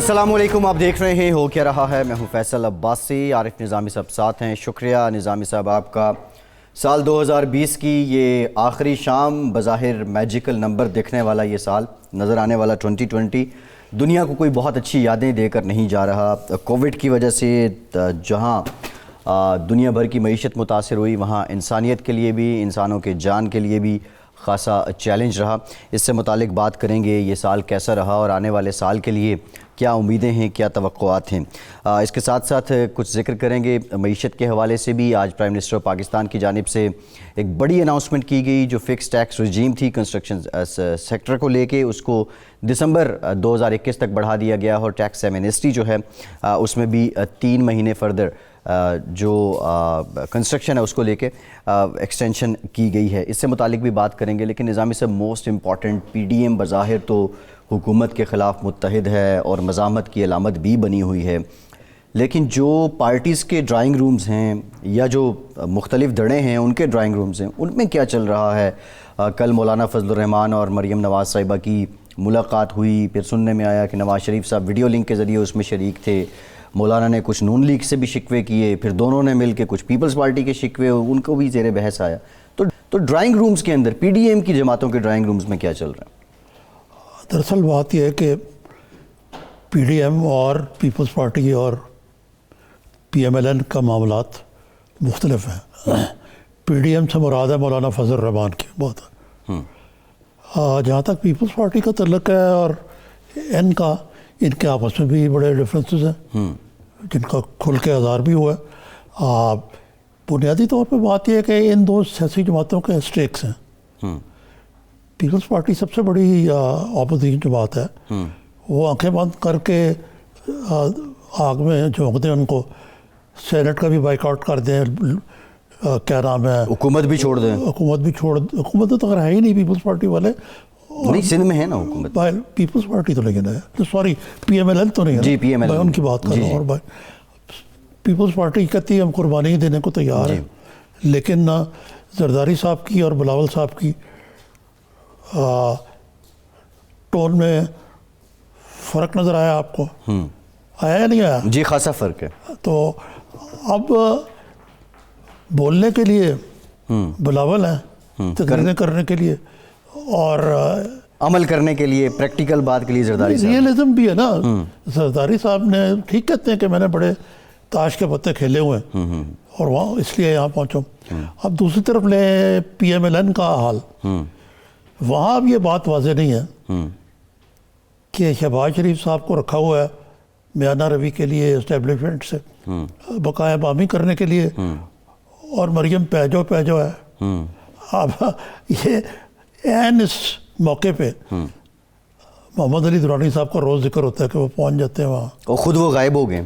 السلام علیکم، آپ دیکھ رہے ہیں ہو کیا رہا ہے۔ میں ہوں فیصل عباسی، عارف نظامی صاحب ساتھ ہیں۔ شکریہ نظامی صاحب آپ کا۔ سال 2020 کی یہ آخری شام، بظاہر میجیکل نمبر دیکھنے والا یہ سال نظر آنے والا 2020 دنیا کو کوئی بہت اچھی یادیں دے کر نہیں جا رہا۔ کووڈ کی وجہ سے جہاں دنیا بھر کی معیشت متاثر ہوئی، وہاں انسانیت کے لیے بھی، انسانوں کے جان کے لیے بھی خاصا چیلنج رہا۔ اس سے متعلق بات کریں گے، یہ سال کیسا رہا اور آنے والے سال کے لیے کیا امیدیں ہیں، کیا توقعات ہیں۔ اس کے ساتھ ساتھ کچھ ذکر کریں گے معیشت کے حوالے سے بھی۔ آج پرائم منسٹر پاکستان کی جانب سے ایک بڑی اناؤنسمنٹ کی گئی، جو فکس ٹیکس رجیم تھی کنسٹرکشن سیکٹر کو لے کے، اس کو دسمبر 2021 تک بڑھا دیا گیا، اور ٹیکس ایمنسٹی جو ہے اس میں بھی 3 مہینے فردر جو کنسٹرکشن ہے اس کو لے کے ایکسٹینشن کی گئی ہے۔ اس سے متعلق بھی بات کریں گے، لیکن نظامی سے most important, P D M بظاہر تو حکومت کے خلاف متحد ہے اور مزاحمت کی علامت بھی بنی ہوئی ہے، لیکن جو پارٹیز کے ڈرائنگ رومز ہیں یا جو مختلف دھڑے ہیں ان کے ڈرائنگ رومز ہیں، ان میں کیا چل رہا ہے۔ کل مولانا فضل الرحمان اور مریم نواز صاحبہ کی ملاقات ہوئی، پھر سننے میں آیا کہ نواز شریف صاحب ویڈیو لنک کے ذریعے اس میں شریک تھے۔ مولانا نے کچھ نون لیگ سے بھی شکوے کیے، پھر دونوں نے مل کے کچھ پیپلز پارٹی کے شکوے، ان کو بھی زیر بحث آیا۔ تو ڈرائنگ رومز کے اندر پی ڈی ایم کی جماعتوں کے ڈرائنگ رومز میں کیا چل رہا ہے؟ دراصل بات یہ ہے کہ پی ڈی ایم اور پیپلز پارٹی اور پی ایم ایل این کا معاملات مختلف ہیں۔ پی ڈی ایم سے مراد ہے مولانا فضل الرحمان کی بہت جہاں تک پیپلز پارٹی کا تعلق ہے اور ان کا، ان کے آپس میں بھی بڑے ڈفرینسز ہیں جن کا کھل کے اظہار بھی ہوا ہے۔ بنیادی طور پہ بات یہ ہے کہ ان دو سیاسی جماعتوں کے اسٹیکس ہیں۔ پیپلز پارٹی سب سے بڑی اپوزیشن جماعت ہے، وہ آنکھیں بند کر کے آگ میں جھونک دیں ان کو، سینٹ کا بھی بائیک آؤٹ کر دیں، کیا نام ہے، حکومت بھی چھوڑ دیں۔ حکومت تو اگر ہے ہی نہیں پیپلز پارٹی والے، نہیں سندھ میں ہے نا حکومت، پیپلز پارٹی تو لیکن ہے، sorry P M L N تو نہیں ہے جی، پی ایم ایل این ان کی بات کر رہا ہوں۔ اور پیپلز پارٹی کہتی ہے ہم قربانی دینے کو تیار ہیں، لیکن زرداری صاحب کی اور بلاول صاحب کی ٹون میں فرق نظر آیا آپ کو؟ آیا یا نہیں آیا؟ جی خاصا فرق ہے۔ تو اب بولنے کے لیے بلاول ہیں، تقریریں کرنے کے لیے اور عمل کرنے کے لیے، پریکٹیکل بات کے لیے زرداری صاحب، ریئلزم بھی ہے نا۔ زرداری صاحب نے ٹھیک کہتے ہیں کہ میں نے بڑے تاش کے پتے کھیلے ہوئے ہیں اور وہاں اس لیے یہاں پہنچوں۔ اب دوسری طرف لیں پی ایم ایل این کا حال، وہاں اب یہ بات واضح نہیں ہے کہ شہباز شریف صاحب کو رکھا ہوا ہے میانہ روی کے لیے، اسٹیبلشمنٹ سے بقایا بامی کرنے کے لیے، اور مریم پیجو ہے۔ اب یہ عین اس موقع پہ محمد علی درانی صاحب کا روز ذکر ہوتا ہے کہ وہ پہنچ جاتے ہیں وہاں، اور خود وہ غائب ہو گئے،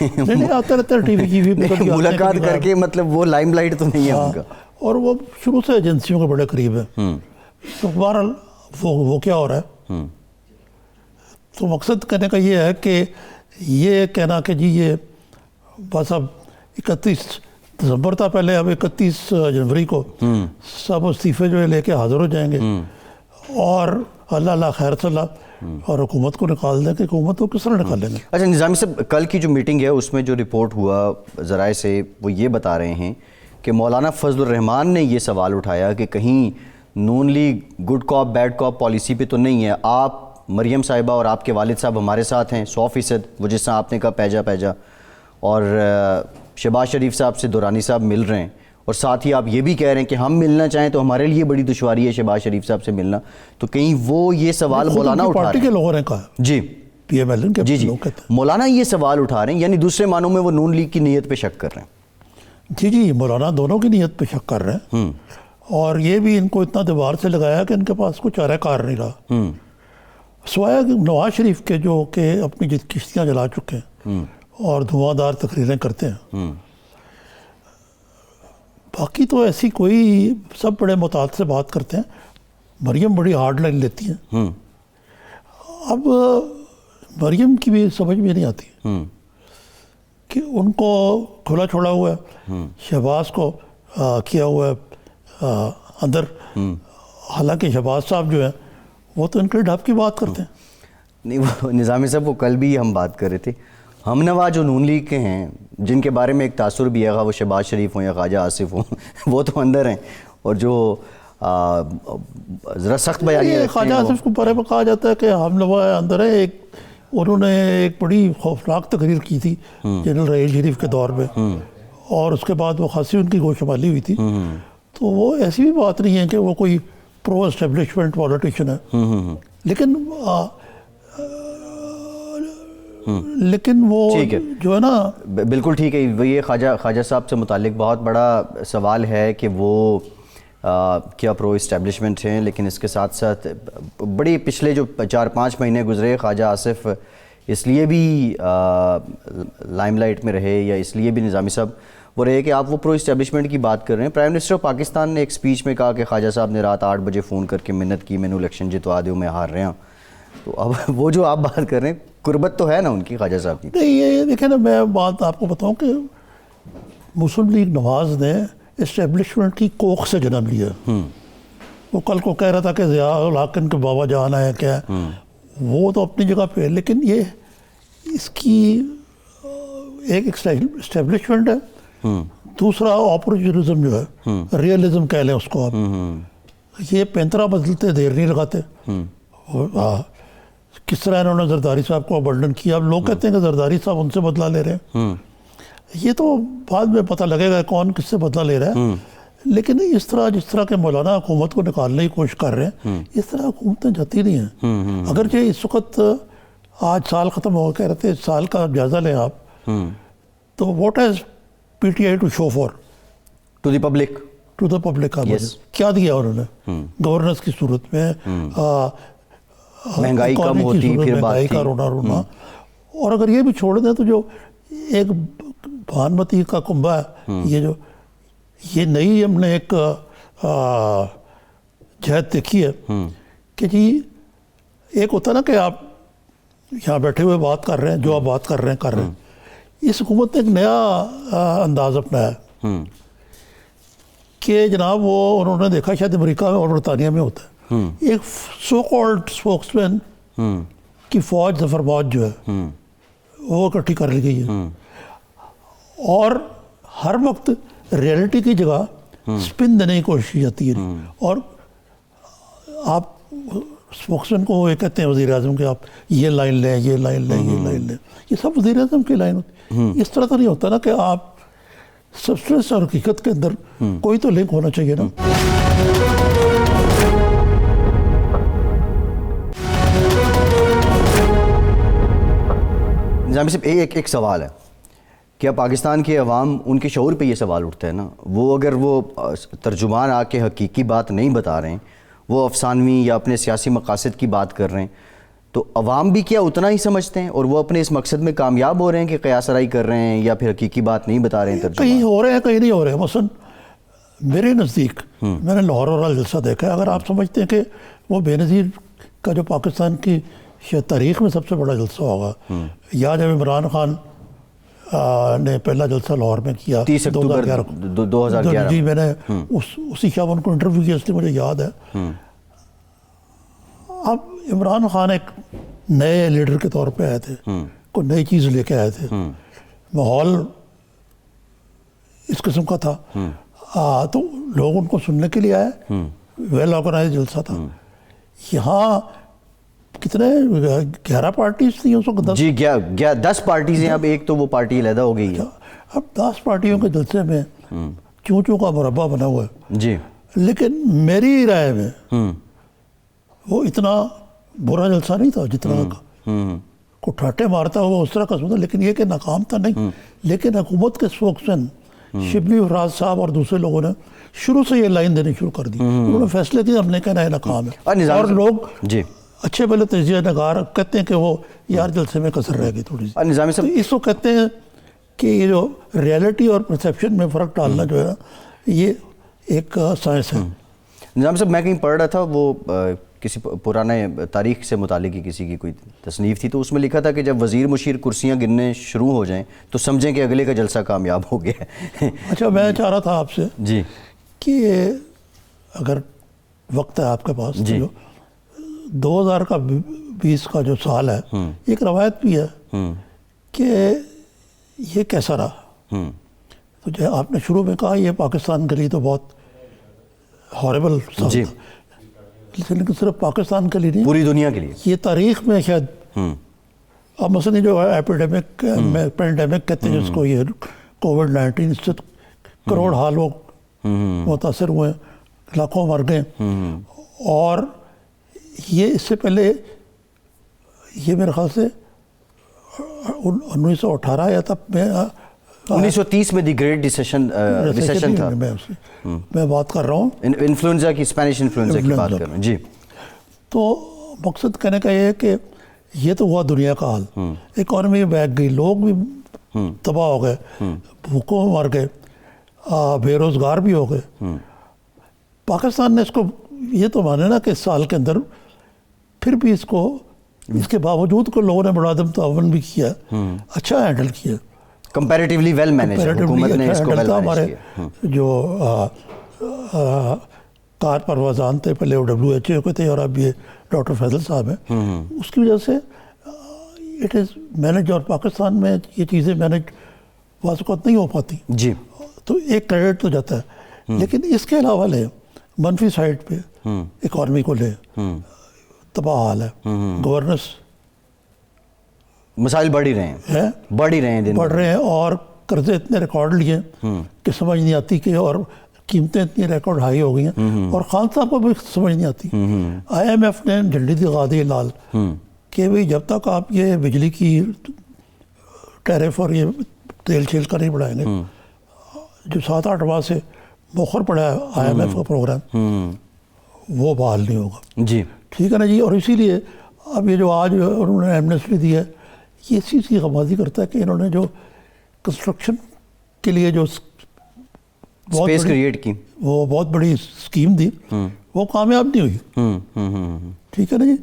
نہیں آتا رہتا ہے ٹی وی ملاقات کر کے، مطلب وہ لائم لائٹ تو نہیں ہے ان کا، اور وہ شروع سے ایجنسیوں کے بڑے قریب ہیں۔ تو بہرحال وہ کیا ہو رہا ہے، تو مقصد کہنے کا یہ ہے کہ یہ کہنا کہ جی یہ بس اب 31 دسمبر تھا پہلے، اب 31 جنوری کو سب استعفے جو ہے لے کے حاضر ہو جائیں گے اور اللہ خیر صلاح اور حکومت کو نکال دیں، کہ حکومت کو کس طرح نکالیں گے۔ اچھا نظامی صاحب، کل کی جو میٹنگ ہے اس میں جو رپورٹ ہوا ذرائع سے، وہ یہ بتا رہے ہیں کہ مولانا فضل الرحمان نے یہ سوال اٹھایا کہ کہیں نون لیگ گڈ کاپ بیڈ کاپ پالیسی پہ تو نہیں ہے، آپ مریم صاحبہ اور آپ کے والد صاحب ہمارے ساتھ ہیں 100%، وہ جس طرح آپ نے کہا پیجا، اور شہباز شریف صاحب سے دورانی صاحب مل رہے ہیں، اور ساتھ ہی آپ یہ بھی کہہ رہے ہیں کہ ہم ملنا چاہیں تو ہمارے لیے بڑی دشواری ہے شہباز شریف صاحب سے ملنا، تو کہیں وہ یہ سوال مولانا اٹھا رہے ہیں، پارٹی کے لوگوں نے کہا جی، پی ایم ایل این کے لوگ کہتے ہیں، مولانا یہ سوال اٹھا رہے ہیں، یعنی دوسرے معنوں میں وہ نون لیگ کی نیت پہ شک کر رہے ہیں۔ جی مولانا دونوں کی نیت پہ شک کر رہے ہیں، اور یہ بھی ان کو اتنا دیوار سے لگایا کہ ان کے پاس کچھ چارہ کار نہیں رہا، سوائے نواز شریف کے جو کہ اپنی کشتیاں جلا چکے ہیں اور دھواں دار تقریریں کرتے ہیں۔ باقی تو ایسی کوئی، سب بڑے متعدد سے بات کرتے ہیں، مریم بڑی ہارڈ لائن لیتی ہیں۔ اب مریم کی بھی سمجھ میں نہیں آتی کہ ان کو کھلا چھوڑا ہوا ہے، شہباز کو کیا ہوا ہے اندر، حالانکہ شہباز صاحب جو ہیں وہ تو ان کے ڈھپ کی بات کرتے ہیں۔ نہیں وہ نظامی صاحب وہ کل بھی ہم بات کر رہے تھے، ہم نوا جو نون لیگ کے ہیں جن کے بارے میں ایک تاثر بھی ہے، وہ شہباز شریف ہوں یا خواجہ آصف ہوں وہ تو اندر ہیں، اور جو ذرا سخت بیانیاں رکھتے خواجہ ہیں آصف کو بارے میں کہا جاتا ہے کہ ہم نوا اندر ہے. ایک انہوں نے ایک بڑی خوفناک تقریر کی تھی جنرل رحیل شریف کے دور میں، اور اس کے بعد وہ خاصی ان کی گوشمالی ہوئی تھی. تو وہ ایسی بھی بات نہیں ہے کہ وہ کوئی پرو اسٹیبلشمنٹ پولیٹیشین ہے، لیکن وہ جو ہے نا بالکل ٹھیک ہے. یہ خواجہ صاحب سے متعلق بہت بڑا سوال ہے کہ وہ کیا پرو اسٹیبلشمنٹ ہیں، لیکن اس کے ساتھ ساتھ بڑی پچھلے جو 4-5 مہینے گزرے خواجہ آصف اس لیے بھی لائم لائٹ میں رہے، یا اس لیے بھی نظامی صاحب وہ رہے کہ آپ وہ پرو اسٹیبلشمنٹ کی بات کر رہے ہیں. پرائم منسٹر آف پاکستان نے ایک سپیچ میں کہا کہ خواجہ صاحب نے رات 8 بجے فون کر کے منت کی مینوں الیکشن جتوا دیو میں ہار رہے ہیں. تو اب وہ جو آپ بات کر رہے ہیں قربت تو ہے نا ان کی خواجہ صاحب کی؟ نہیں، یہ دیکھیں نا، میں بات آپ کو بتاؤں کہ مسلم لیگ نواز نے اسٹیبلشمنٹ کی کوکھ سے جنم لیا. وہ کل کو کہہ رہا تھا کہ ضیاء الحق ان کے بابا جان ہے کیا، وہ تو اپنی جگہ پہ ہے، لیکن یہ اس کی ایک اسٹیبلشمنٹ ہے. دوسرا اپورچونزم جو ہے، ریئلزم کہہ لیں اس کو آپ، یہ پینترا بدلتے دیر نہیں لگاتے. کس طرح انہوں نے زرداری صاحب کو ابنڈن کیا. اب لوگ کہتے ہیں کہ زرداری صاحب ان سے بدلہ لے رہے ہیں، یہ تو بعد میں پتہ لگے گا کون کس سے بدلہ لے رہا ہے. لیکن اس طرح جس طرح کے مولانا حکومت کو نکالنے کی کوشش کر رہے ہیں، اس طرح حکومتیں جاتی نہیں ہیں. اگرچہ اس وقت آج سال ختم ہو کہہ رہے تھے، اس سال کا جائزہ لیں آپ، تو what has P T I to show for to the public, to the public کیا دیا انہوں نے گورننس کی صورت میں؟ مہنگائی کم ہوتی، پھر مہنگائی کا رونا. اور اگر یہ بھی چھوڑ دیں تو جو ایک بھانمتی کا کنبہ ہے، یہ نئی ہم نے ایک جہت دیکھی ہے کہ جی ایک ہوتا نا کہ آپ یہاں بیٹھے ہوئے بات کر رہے ہیں، جو آپ بات کر رہے ہیں. اس حکومت نے ایک نیا انداز اپنایا کہ جناب وہ انہوں نے دیکھا شاید امریکہ میں اور برطانیہ میں ہوتا ہے، ایک سو کالڈ اسپوکس مین کی فوج، ظفر فوج جو ہے وہ اکٹھی کر لی گئی ہے، اور ہر وقت ریئلٹی کی جگہ سپن دینے کی کوشش کی جاتی ہے. اور آپ اسپوکس مین کو یہ کہتے ہیں وزیر اعظم کہ آپ یہ لائن لیں، یہ لائن لیں، یہ لائن لیں، یہ سب وزیر اعظم کی لائن ہوتی. اس طرح تو نہیں ہوتا نا کہ آپ سبسٹنس اور حقیقت کے اندر کوئی تو لنک ہونا چاہیے نا. نظامی صاحب ایک سوال ہے، کیا پاکستان کے عوام ان کے شعور پہ یہ سوال اٹھتا ہے نا، وہ اگر وہ ترجمان آ کے حقیقی بات نہیں بتا رہے ہیں، وہ افسانوی یا اپنے سیاسی مقاصد کی بات کر رہے ہیں، تو عوام بھی کیا اتنا ہی سمجھتے ہیں اور وہ اپنے اس مقصد میں کامیاب ہو رہے ہیں کہ قیاس آرائی کر رہے ہیں، یا پھر حقیقی بات نہیں بتا رہے ہیں؟ کہیں ہو رہے ہیں، کہیں نہیں ہو رہے ہیں. مثلا میرے نزدیک میں نے لاہور والا جلسہ دیکھا ہے. اگر آپ سمجھتے ہیں کہ وہ بے نظیر کا جو پاکستان کی تاریخ میں سب سے بڑا جلسہ ہوگا، یا جب عمران خان نے پہلا جلسہ لاہور میں کیا 30 اکتوبر 2011، جی میں نے اسی شب ان کو انٹرویو کیا، اس لیے مجھے یاد ہے. اب عمران خان ایک نئے لیڈر کے طور پہ آئے تھے، کوئی نئی چیز لے کے آئے تھے، ماحول اس قسم کا تھا، تو لوگ ان کو سننے کے لیے آئے. ویل آرگنائز جلسہ تھا. یہاں کتنے 11 پارٹیز تھیں اس وقت؟ جی 10 پارٹیز ہیں. اب ایک تو وہ پارٹی علیحدہ ہو گئی ہے. اب 10 پارٹیوں کے جلسے میں چوں کا مربع بنا ہوا ہے. جی لیکن میری رائے میں وہ اتنا برا جلسہ نہیں تھا جتنا کو ٹھاٹے مارتا ہوا اس طرح کا سوچا. لیکن یہ کہ ناکام تھا نہیں. لیکن حکومت کے اسپوکسمین شبلی فراز صاحب اور دوسرے لوگوں نے شروع سے یہ لائن دینی شروع کر دی. انہوں نے فیصلے کیا ہم نے کہنا ہے ناکام ہے، اور لوگ جی اچھے بھلے تجزیہ نگار کہتے ہیں کہ وہ یار جلسے میں کسر رہ گئی تھوڑی سی. نظامی صاحب اس کو کہتے ہیں کہ یہ جو ریئلٹی اور پرسیپشن میں فرق ڈالنا جو ہے یہ ایک سائنس ہے. نظامی صاحب میں کہیں پڑھ رہا تھا، وہ کسی پرانے تاریخ سے متعلق کی کسی کی کوئی تصنیف تھی، تو اس میں لکھا تھا کہ جب وزیر مشیر کرسیاں گننے شروع ہو جائیں تو سمجھیں کہ اگلے کا جلسہ کامیاب ہو گیا ہے. اچھا میں چاہ رہا تھا آپ سے جی کہ اگر وقت ہے آپ کے پاس، جی 2000 کا 2020 کا جو سال ہے ایک روایت بھی ہے کہ یہ کیسا رہا. تو جو آپ نے شروع میں کہا یہ پاکستان کے لیے تو بہت ہاربل سال جی. تھا, لیکن صرف پاکستان کے لیے نہیں, پوری دنیا کے لیے. یہ تاریخ میں شاید اب مثلا جو ایپیڈیمک پینڈیمک کہتے ہیں جس کو, یہ کووڈ-19, اس سے کروڑ لوگ متاثر ہوئے, لاکھوں مر گئے. اور یہ اس سے پہلے یہ میرے خیال سے 1918 یا تب میں 1930 میں دی گریٹ ریسیشن تھا. میں بات کر رہا ہوں انفلوئنزا کی, اسپینش انفلوئنزا کی بات کر رہا ہوں. جی. تو مقصد کہنے کا یہ ہے کہ یہ تو ہوا دنیا کا حال, اکانومی بیٹھ گئی, لوگ بھی تباہ ہو گئے, بھوکوں میں مر گئے, بے روزگار بھی ہو گئے. پاکستان نے اس کو یہ تو مانے نا کہ اس سال کے اندر پھر بھی اس کو, اس کے باوجود کو لوگوں نے بڑا عدم تعاون بھی کیا, اچھا ہینڈل کیا, کمپیریٹیولی ویل مینیج, حکومت نے اس کو ویل ہمارے مینیج کیا. جو کار پروازان تھے پہلے, وہ WHO کے تھے, اور اب یہ ڈاکٹر فیصل صاحب ہیں, اس کی وجہ سے اٹ از مینیج. اور پاکستان میں یہ چیزیں مینیج بعض اوقات نہیں ہو پاتی. جی. تو ایک کریڈٹ تو جاتا ہے, لیکن اس کے علاوہ لے منفی سائڈ پہ اکانومی کو لے, تباہ حال ہے, گورننس مسائل بڑھ ہی رہے ہیں, بڑھ ہی رہے ہیں, بڑھ رہے ہیں, اور قرضے اتنے ریکارڈ لیے کہ سمجھ نہیں آتی کہ, اور قیمتیں اتنی ریکارڈ ہائی ہو گئی ہیں, اور خان صاحب کو بھی سمجھ نہیں آتی. IMF نے جھنڈی دکھا دی لال کہ بھئی جب تک آپ یہ بجلی کی ٹیرف اور یہ تیل شیل کا نہیں بڑھائیں گے, جو 7-8 ماہ سے موخر پڑا ہے IMF کا پروگرام, وہ بحال نہیں ہوگا. جی. ٹھیک ہے نا جی. اور اسی لیے اب یہ جو آج انہوں نے ایمنسٹی دی ہے, یہ اس چیز کی غمازی کرتا ہے کہ انہوں نے جو کنسٹرکشن کے لیے جو اسپیس کریٹ کی, وہ بہت بڑی اسکیم دی, وہ کامیاب نہیں ہوئی. ٹھیک ہے نا جی.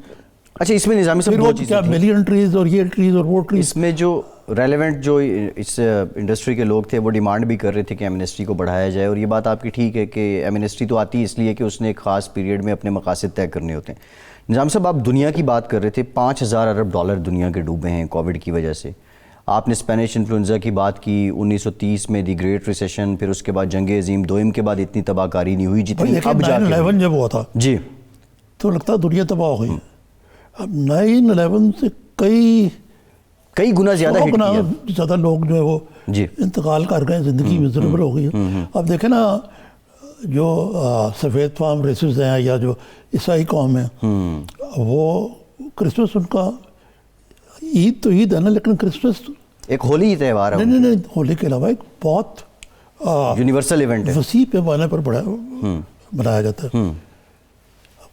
اچھا, اس میں نظامی صاحب دو چیزیں تھیں, ملین ٹریز اور یہ ٹریز اور وہ ٹریز. اس میں جو ریلیونٹ جو اس انڈسٹری کے لوگ تھے وہ ڈیمانڈ بھی کر رہے تھے کہ ایمنسٹی کو بڑھایا جائے, اور یہ بات آپ کی ٹھیک ہے کہ ایمنسٹی تو آتی ہے اس لیے کہ اس نے ایک خاص پیریڈ میں اپنے مقاصد طے کرنے ہوتے ہیں. نظام صاحب, آپ دنیا کی بات کر رہے تھے, $5,000 ارب دنیا کے ڈوبے ہیں کووڈ کی وجہ سے. آپ نے اسپینش انفلوئنزا کی بات کی, 1930 میں دی گریٹ ریسیشن, پھر اس کے بعد جنگ عظیم دوئم کے بعد اتنی تباہ کاری نہیں ہوئی جتنی اب جا کے 9/11 جب ہوا تھا جی, تو لگتا دنیا تباہ ہو گئی. اب 9/11 سے کئی گنا زیادہ لوگ جو ہے وہ انتقال کر گئے, زندگی مزربل ہو گئی ہے. اب دیکھیں نا, جو سفید فام ریسز ہیں یا جو عیسائی قوم ہے, وہ کرسمس ان کا, عید تو عید ہے نا, لیکن کرسمس ایک ہولی تہوار ہے. نہیں, ہولی کے علاوہ ایک بہت یونیورسل ایونٹ ہے, وسیع پیمانے پر منایا جاتا ہے.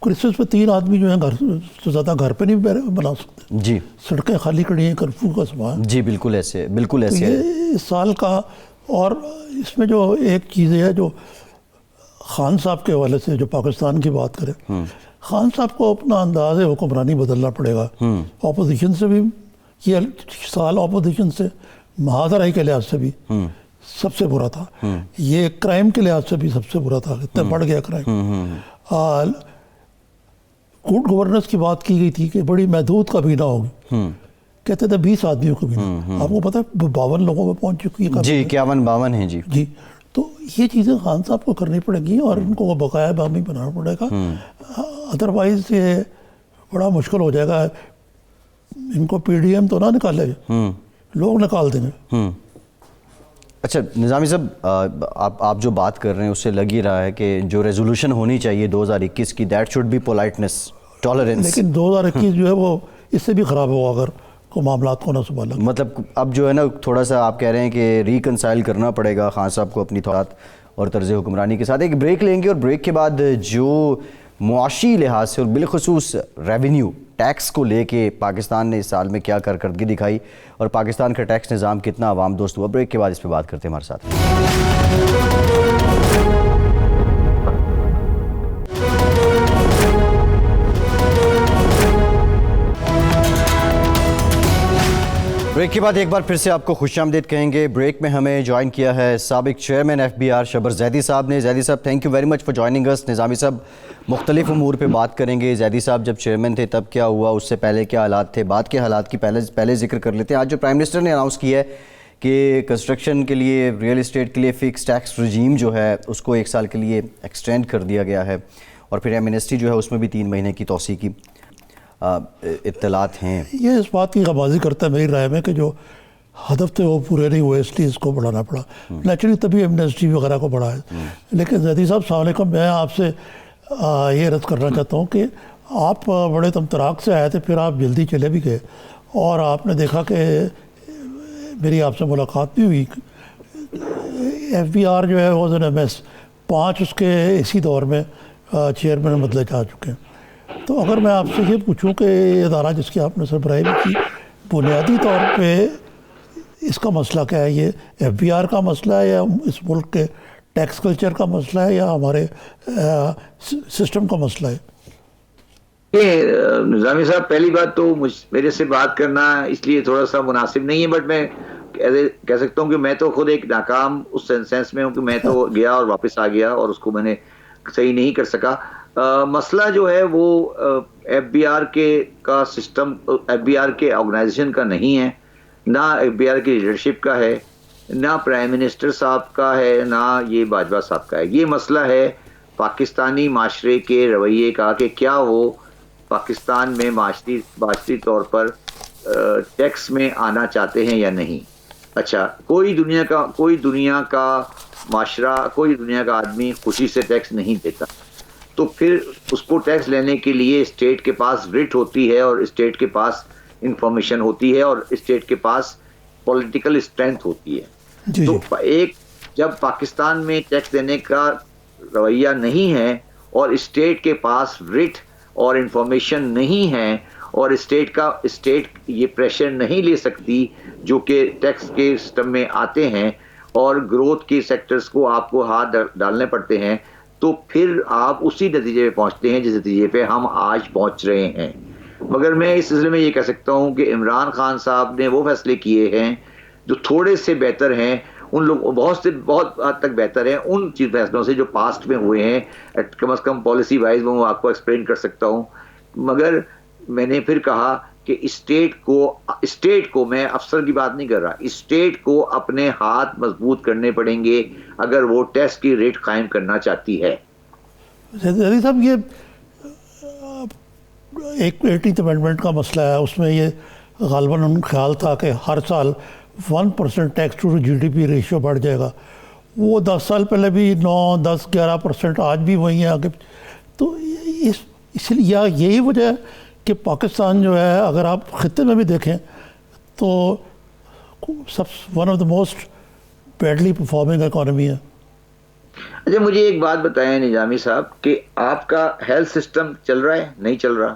کرسمس پہ 3 آدمی جو ہیں گھر سے زیادہ گھر پہ نہیں بنا سکتے. جی. سڑکیں خالی کھڑی ہیں, کرفیو کا سامان. جی بالکل ایسے, بالکل ایسے. یہ اس سال کا, اور اس میں جو ایک چیز ہے جو خان صاحب کے حوالے سے جو پاکستان کی بات کریں, خان صاحب کو اپنا انداز حکمرانی بدلنا پڑے گا. اپوزیشن سے بھی یہ سال اپوزیشن سے مہادرائی کے لحاظ سے بھی سب سے برا تھا, یہ کرائم کے لحاظ سے بھی سب سے برا تھا, اتنا بڑھ گیا کرائم. گڈ گورننس کی بات کی گئی تھی کہ بڑی محدود کابینہ ہوگی, کہتے تھے 20 آدمیوں کو بھی. آپ کو پتہ ہے 52 لوگوں میں پہنچ چکی ہے. جی 51-52 ہیں. جی جی. تو یہ چیزیں خان صاحب کو کرنی پڑے گی, اور ان کو وہ بقایا بامی بنانا پڑے گا, ادروائز یہ بڑا مشکل ہو جائے گا. ان کو PDM تو نہ نکالے, لوگ نکال دیں گے. اچھا نظامی صاحب, آپ جو بات کر رہے ہیں اس سے لگ ہی رہا ہے کہ جو ریزولوشن ہونی چاہیے 2021 کی, that should be politeness, tolerance. لیکن 2021 جو ہے وہ اس سے بھی خراب ہوگا اگر کو معاملات کو نہ سنبھالا. مطلب اب جو ہے نا تھوڑا سا آپ کہہ رہے ہیں کہ ریکنسائل کرنا پڑے گا خان صاحب کو اپنی تھوڑات اور طرز حکمرانی کے ساتھ. ایک بریک لیں گے, اور بریک کے بعد جو معاشی لحاظ سے اور بالخصوص ریونیو ٹیکس کو لے کے پاکستان نے اس سال میں کیا کارکردگی دکھائی, اور پاکستان کا ٹیکس نظام کتنا عوام دوست ہوا, بریک کے بعد اس پہ بات کرتے ہیں ہمارے ساتھ. بریک کے بعد ایک بار پھر سے آپ کو خوش آمدید کہیں گے. بریک میں ہمیں جوائن کیا ہے سابق چیئرمین FBR شبر زیدی صاحب نے. زیدی صاحب thank you very much for joining اس. نظامی صاحب مختلف امور پہ بات کریں گے. زیدی صاحب جب چیئرمین تھے تب کیا ہوا, اس سے پہلے کیا حالات تھے, بعد کے حالات کی پہلے ذکر کر لیتے ہیں. آج جو پرائم منسٹر نے اناؤنس کیا ہے کہ کنسٹرکشن کے لیے, ریئل اسٹیٹ کے لیے فکس ٹیکس رجیم جو ہے اس کو 1 سال کے لیے ایکسٹینڈ کر دیا گیا ہے, اور پھر ایمنسٹی جو ہے اس میں بھی 3 مہینے کی توسیع کی اطلاعات ہیں. یہ اس بات کی غمازی کرتا ہے میری رائے میں کہ جو ہدف تھے وہ پورے نہیں ہوئے, اس لیے اس کو بڑھانا پڑا. نیچرلی تبھی ایمنسٹی وغیرہ کو بڑھا ہے. لیکن زیدی صاحب السلام علیکم, میں آپ سے یہ عرض کرنا چاہتا ہوں کہ آپ بڑے تمطراق سے آئے تھے, پھر آپ جلدی چلے بھی گئے, اور آپ نے دیکھا کہ میری آپ سے ملاقات بھی ہوئی. FBR جو ہے واز این MS, 5 اس کے اسی دور میں چیئرمین بدلے جا چکے ہیں. تو اگر میں آپ سے یہ پوچھوں کہ یہ ادارہ جس کی آپ نے سربراہی بھی کی, بنیادی طور پہ اس کا مسئلہ کیا ہے؟ یہ FBR کا مسئلہ ہے یا اس ملک کے ٹیکس کلچر کا مسئلہ ہے یا ہمارے سسٹم کا مسئلہ ہے؟ نظامی صاحب, پہلی بات تو میرے سے بات کرنا اس لیے تھوڑا سا مناسب نہیں ہے, بٹ میں کہہ سکتا ہوں کہ میں تو خود ایک ناکام اس سینس میں ہوں کہ میں تو گیا اور واپس آ گیا اور اس کو میں نے صحیح نہیں کر سکا. مسئلہ جو ہے وہ FBR کا سسٹم, FBR کے آرگنائزیشن کا نہیں ہے, نہ FBR کی لیڈرشپ کا ہے, نہ پرائم منسٹر صاحب کا ہے, نہ یہ باجوہ صاحب کا ہے. یہ مسئلہ ہے پاکستانی معاشرے کے رویے کا کہ کیا وہ پاکستان میں معاشرتی طور پر ٹیکس میں آنا چاہتے ہیں یا نہیں. اچھا, کوئی دنیا کا معاشرہ, کوئی دنیا کا آدمی خوشی سے ٹیکس نہیں دیتا, تو پھر اس کو ٹیکس لینے کے لیے اسٹیٹ کے پاس ریٹ ہوتی ہے, اور اسٹیٹ کے پاس انفارمیشن ہوتی ہے, اور اسٹیٹ کے پاس پولیٹیکل اسٹرینتھ ہوتی ہے. تو ایک جب پاکستان میں ٹیکس دینے کا رویہ نہیں ہے اور اسٹیٹ کے پاس ریٹ اور انفارمیشن نہیں ہے, اور اسٹیٹ یہ پریشر نہیں لے سکتی جو کہ ٹیکس کے سسٹم میں آتے ہیں, اور گروتھ کے سیکٹرز کو آپ کو ہاتھ ڈالنے پڑتے ہیں, تو پھر آپ اسی نتیجے پہ پہنچتے ہیں جس نتیجے پہ ہم آج پہنچ رہے ہیں. مگر میں اس سلسلے میں یہ کہہ سکتا ہوں کہ عمران خان صاحب نے وہ فیصلے کیے ہیں جو تھوڑے سے بہتر ہیں, ان لوگ بہت حد تک بہتر ہیں ان فیصلوں سے جو پاسٹ میں ہوئے ہیں. کم از کم پالیسی وائز میں آپ کو ایکسپلین کر سکتا ہوں. مگر میں نے پھر کہا کہ اسٹیٹ کو میں افسر کی بات نہیں کر رہا, اسٹیٹ کو اپنے ہاتھ مضبوط کرنے پڑیں گے اگر وہ ٹیکس کی ریٹ قائم کرنا چاہتی ہے. زیدی صاحب, یہ ایک 18th امینڈمنٹ کا مسئلہ ہے, اس میں یہ غالباً خیال تھا کہ ہر سال 1% ٹیکس ٹو GDP ریشیو بڑھ جائے گا. وہ 10 سال پہلے بھی 9, 10, 11%, آج بھی وہی ہے آگے. تو اس لیے یہی وجہ ہے کہ پاکستان جو ہے, اگر آپ خطے میں بھی دیکھیں تو one of the most badly performing economy ہے. اچھا, مجھے ایک بات بتائیں نظامی صاحب کہ آپ کا ہیلتھ سسٹم چل رہا ہے نہیں چل رہا,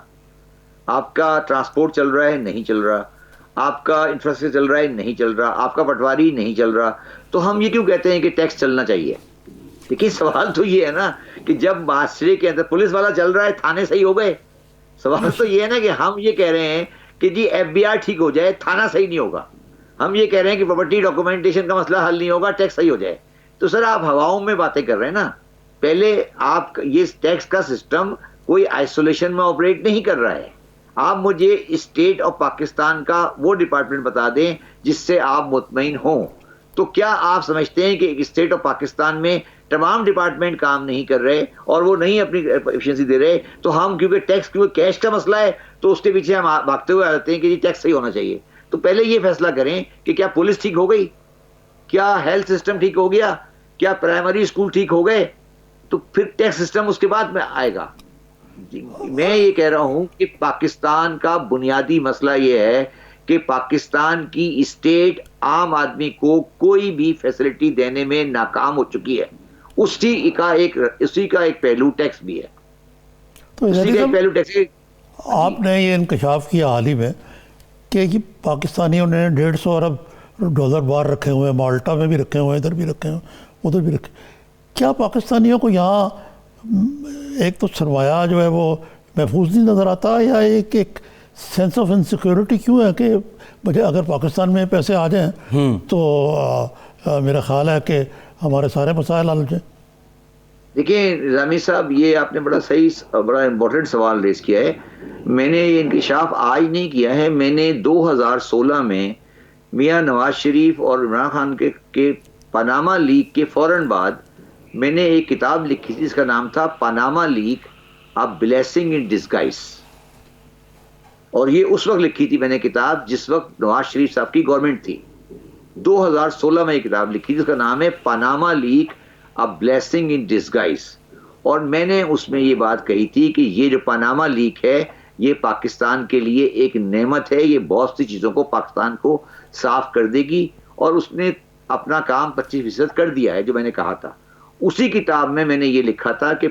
آپ کا ٹرانسپورٹ چل رہا ہے نہیں چل رہا, آپ کا انفراسٹرکچر چل رہا ہے نہیں چل رہا, آپ کا پٹواری نہیں چل رہا, تو ہم یہ کیوں کہتے ہیں کہ ٹیکس چلنا چاہیے؟ لیکن سوال تو یہ ہے نا کہ جب معاشرے کے اندر پولیس والا چل رہا ہے, تھانے صحیح ہو گئے. سوال تو یہ ہے نا کہ ہم یہ کہہ رہے ہیں کہ جی FBR ٹھیک ہو جائے, تھانہ صحیح نہیں ہوگا. ہم یہ کہہ رہے ہیں کہ پراپرٹی ڈاکومنٹیشن کا مسئلہ حل نہیں ہوگا, ٹیکس صحیح ہو جائے. تو سر آپ ہواؤں میں باتیں کر رہے ہیں نا. پہلے آپ یہ ٹیکس کا سسٹم کوئی آئسولیشن میں آپریٹ نہیں کر رہا ہے. آپ مجھے اسٹیٹ آف پاکستان کا وہ ڈپارٹمنٹ بتا دیں جس سے آپ مطمئن ہوں. تو کیا آپ سمجھتے ہیں کہ اسٹیٹ آف پاکستان میں تمام ڈپارٹمنٹ کام نہیں کر رہے اور وہ نہیں اپنی ایفیشنسی دے رہے, تو ہم کیونکہ ٹیکس کیش کا مسئلہ ہے تو اس کے پیچھے ہم بھاگتے ہوئے آتے ہیں کہ جی ٹیکس صحیح ہونا چاہیے. تو پہلے یہ فیصلہ کریں کہ کیا پولیس ٹھیک ہو گئی, کیا ہیلتھ سسٹم ٹھیک ہو گیا, کیا پرائمری اسکول ٹھیک ہو گئے, تو پھر ٹیکس سسٹم اس کے بعد میں آئے گا. میں یہ کہہ رہا ہوں کہ پاکستان کا بنیادی مسئلہ یہ ہے کہ پاکستان کی اسٹیٹ عام آدمی کو کوئی بھی فیسلٹی دینے میں ناکام ہو چکی ہے. اسی کا ایک پہلو ٹیکس بھی ہے. تو آپ نے یہ انکشاف کیا حال ہی میں کہ یہ پاکستانیوں نے 150 ارب ڈالر باہر رکھے ہوئے ہیں, مالٹا میں بھی رکھے ہوئے ہیں, ادھر بھی رکھے ہوئے ہیں, ادھر بھی رکھے. کیا پاکستانیوں کو یہاں ایک تو سرمایہ جو ہے وہ محفوظ نہیں نظر آتا, یا ایک سینس آف انسیکیورٹی کیوں ہے کہ مجھے اگر پاکستان میں پیسے آ جائیں تو میرا خیال ہے کہ ہمارے سارے مسائل حل ہو جائیں؟ دیکھیں نظامی صاحب، یہ آپ نے بڑا امپورٹنٹ سوال ریز کیا ہے. میں نے یہ انکشاف آج نہیں کیا ہے، میں نے 2016 میں میاں نواز شریف اور عمران خان کے پاناما لیک کے فوراً بعد میں نے ایک کتاب لکھی تھی جس کا نام تھا Panama leak a blessing in disguise. اور یہ اس وقت لکھی تھی میں نے کتاب جس وقت نواز شریف صاحب کی گورنمنٹ تھی. 2016 میں یہ کتاب لکھی تھی جس کا نام ہے Panama leak a blessing in disguise. اور میں نے اس میں یہ بات کہی تھی کہ یہ جو پاناما لیک ہے یہ پاکستان کے لیے ایک نعمت ہے، یہ بہت سی چیزوں کو پاکستان کو صاف کر دے گی، اور اس نے اپنا کام 25% کر دیا ہے جو میں نے کہا تھا. اسی کتاب میں میں نے یہ لکھا تھا کہ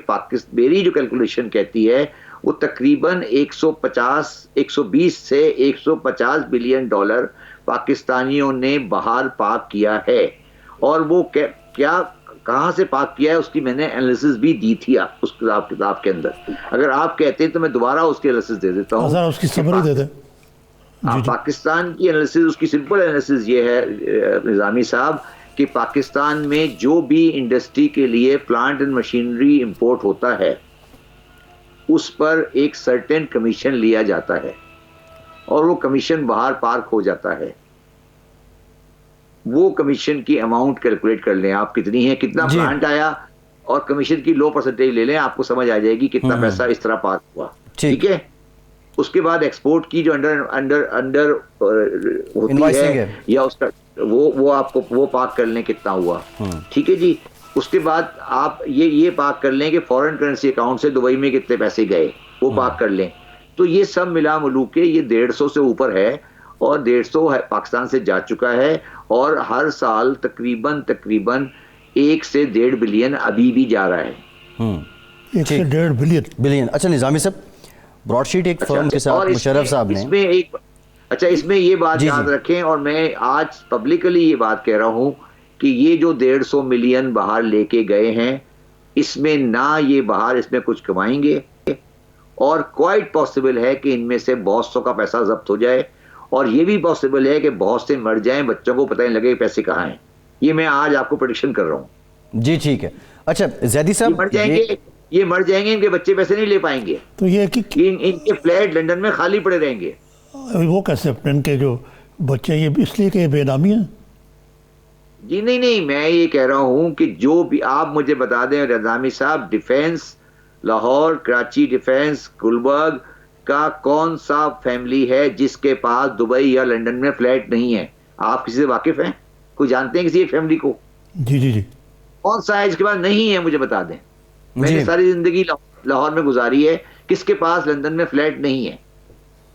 میری جو کیلکولیشن کہتی ہے وہ تقریباً 120 سے 150 بلین ڈالر پاکستانیوں نے باہر پاک کیا ہے. اور وہ کیا کہاں سے پاک کیا ہے اس کی میں نے انالیسس بھی دی تھی اس کتاب کے اندر. اگر آپ کہتے ہیں تو میں دوبارہ اس کی انالیسس دے دیتا ہوں. اس کی سمری دے دیں. پاکستان کی انالیسس، اس کی سمپل انالیسس یہ ہے نظامی صاحب کہ پاکستان میں جو بھی انڈسٹری کے لیے پلانٹ اینڈ مشینری امپورٹ ہوتا ہے اس پر ایک سرٹن کمیشن لیا جاتا ہے، اور وہ کمیشن باہر پارک ہو جاتا ہے. وہ کمیشن کی اماؤنٹ کیلکولیٹ کر لیں آپ کتنی ہے، کتنا پلانٹ آیا، اور کمیشن کی لو پرسنٹیج لے لیں، آپ کو سمجھ آ جائے گی کتنا پیسہ اس طرح پارک ہوا. ٹھیک ہے. اس کے بعد ایکسپورٹ کی جو انڈر ہوتی ہے یا اس کا وہ آپ کو وہ پاک کر لیں کتنا ہوا. ٹھیک ہے جی. اس کے بعد آپ یہ پاک کر لیں کہ فورن کرنسی اکاؤنٹ سے دبئی میں کتنے پیسے گئے، وہ پاک کر لیں. تو یہ سب ملا ملو کے یہ 150 سے اوپر ہے، اور 150 پاکستان سے جا چکا ہے، اور ہر سال تقریباً 1 سے 1.5 بلین ابھی بھی جا رہا ہے. 1 سے 1.5 بلین. اچھا نظامی صاحب، براڈ شیٹ ایک فرم کے ساتھ مشرف صاحب نے اس میں یہ بات یاد رکھیں، اور میں آج پبلکلی یہ بات کہہ رہا ہوں کہ یہ جو 150 ملین باہر لے کے گئے ہیں اس میں نہ یہ باہر اس میں کچھ کمائیں گے، اور کوائٹ پاسبل ہے کہ ان میں سے بہت سو کا پیسہ ضبط ہو جائے، اور یہ بھی پاسبل ہے کہ بہت سے مر جائیں، بچوں کو پتہ نہیں لگے پیسے کہاں ہیں. یہ میں آج آپ کو پریڈکشن کر رہا ہوں. جی ٹھیک ہے. اچھا زیدی صاحب، یہ مر جائیں گے، ان کے بچے پیسے نہیں لے پائیں گے، تو یہ ان کے فلیٹ لندن میں خالی پڑے رہیں گے. وہ کیسے ان کے جو بچے، یہ اس لیے کہ یہ بے نامی ہیں؟ جی نہیں، میں یہ کہہ رہا ہوں کہ جو بھی آپ مجھے بتا دیں نظامی صاحب، ڈیفینس لاہور، کراچی ڈیفینس، گلبرگ کا کون سا فیملی ہے جس کے پاس دبئی یا لندن میں فلیٹ نہیں ہے؟ آپ کسی سے واقف ہیں؟ کوئی جانتے ہیں کسی ایک فیملی کو؟ جی کون سا ہے جس کے پاس نہیں ہے؟ مجھے بتا دیں. میں نے ساری زندگی لاہور میں گزاری ہے، کس کے پاس لندن میں فلیٹ نہیں ہے؟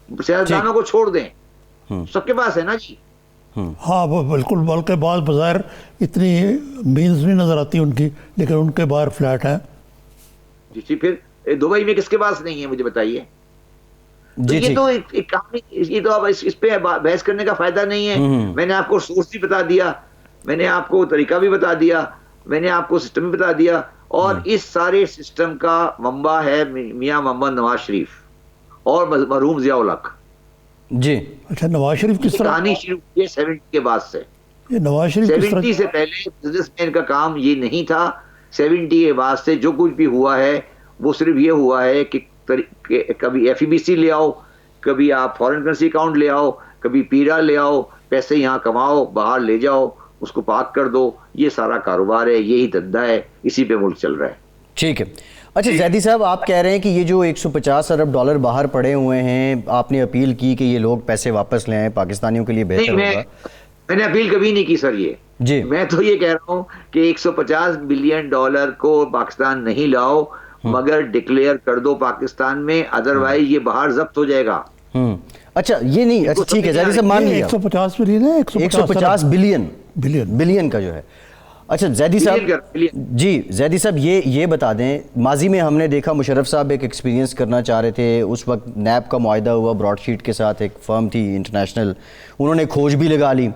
سیاستدانوں کو چھوڑ دیں، سب کے پاس ہے نا جی. ہاں بالکل، بلکہ بعض بظاہر اتنی مینز نہیں نظر آتی ان کی، لیکن ان کے باہر فلیٹ ہیں. جی پھر دبئی میں کس کے پاس نہیں ہے مجھے بتائیے. یہ تو ایک کہانی، یہ تو اب اس پہ بحث کرنے کا فائدہ نہیں ہے. میں نے آپ کو سورس بھی بتا دیا، میں نے آپ کو طریقہ بھی بتا دیا، میں نے آپ کو سسٹم بھی بتا دیا، اور اس سارے سسٹم کا منبع ہے میاں محمد نواز شریف اور مرحوم ضیاء الحق. جی اچھا، نواز شریف کس طرح کہانی شروع کی ہے 70 کے بعد سے. یہ نواز شریف 70 سے پہلے بزنس مین کا کام یہ نہیں تھا. 70 کے بعد سے جو کچھ بھی ہوا ہے وہ صرف یہ ہوا ہے کہ کبھی FEBC لے آؤ، کبھی آپ فورن کرنسی اکاؤنٹ لے آؤ، کبھی پیرا لے آؤ، پیسے یہاں کماؤ، باہر لے جاؤ، اس کو پاک کر دو. یہ سارا کاروبار ہے، یہی دھندا ہے، اسی پہ ملک چل رہا ہے. ٹھیک ہے. اچھا زیدی صاحب، آپ کہہ رہے ہیں کہ یہ جو 150 ارب ڈالر باہر پڑے ہوئے ہیں، آپ نے اپیل کی کہ یہ لوگ پیسے واپس لیں، پاکستانیوں کے لیے بہتر ہوگا. میں نے اپیل کبھی نہیں کی سر. یہ میں تو یہ کہہ رہا ہوں کہ 150 بلین ڈالر کو پاکستان نہیں لاؤ، مگر ڈکلیئر کر دو پاکستان میں، ادروائز یہ باہر ضبط ہو جائے گا. اچھا یہ نہیں، اچھا ٹھیک ہے زیدی صاحب مان لیا 150 بلین ہے، 150 بلین کا جو ہے. اچھا زیدی صاحب، جی زیدی صاحب یہ بتا دیں، ماضی میں ہم نے دیکھا مشرف صاحب ایک ایکسپیرینس کرنا چاہ رہے تھے، اس وقت نیب کا معاہدہ ہوا براڈ شیٹ کے ساتھ، ایک فرم تھی انٹرنیشنل، انہوں نے کھوج بھی لگا لی،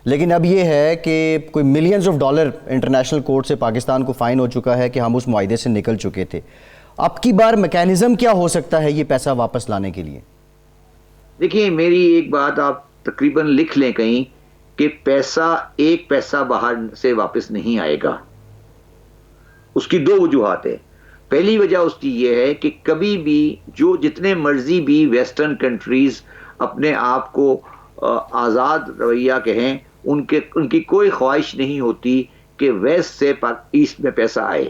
لیکن اب یہ ہے کہ کوئی millions of dollar international court سے پاکستان کو فائن ہو چکا ہے کہ ہم اس معاہدے سے نکل چکے تھے. اب کی بار میکینزم کیا ہو سکتا ہے یہ پیسہ واپس لانے کے لیے؟ دیکھیں میری ایک بات آپ تقریباً لکھ لیں کہیں کہ ایک پیسہ باہر سے واپس نہیں آئے گا. اس کی 2 وجوہات ہیں. پہلی وجہ اس کی یہ ہے کہ کبھی بھی جتنے مرضی بھی ویسٹرن کنٹریز اپنے آپ کو آزاد رویہ کہیں، ان کی کوئی خواہش نہیں ہوتی کہ ویسٹ سے ایسٹ میں پیسہ آئے.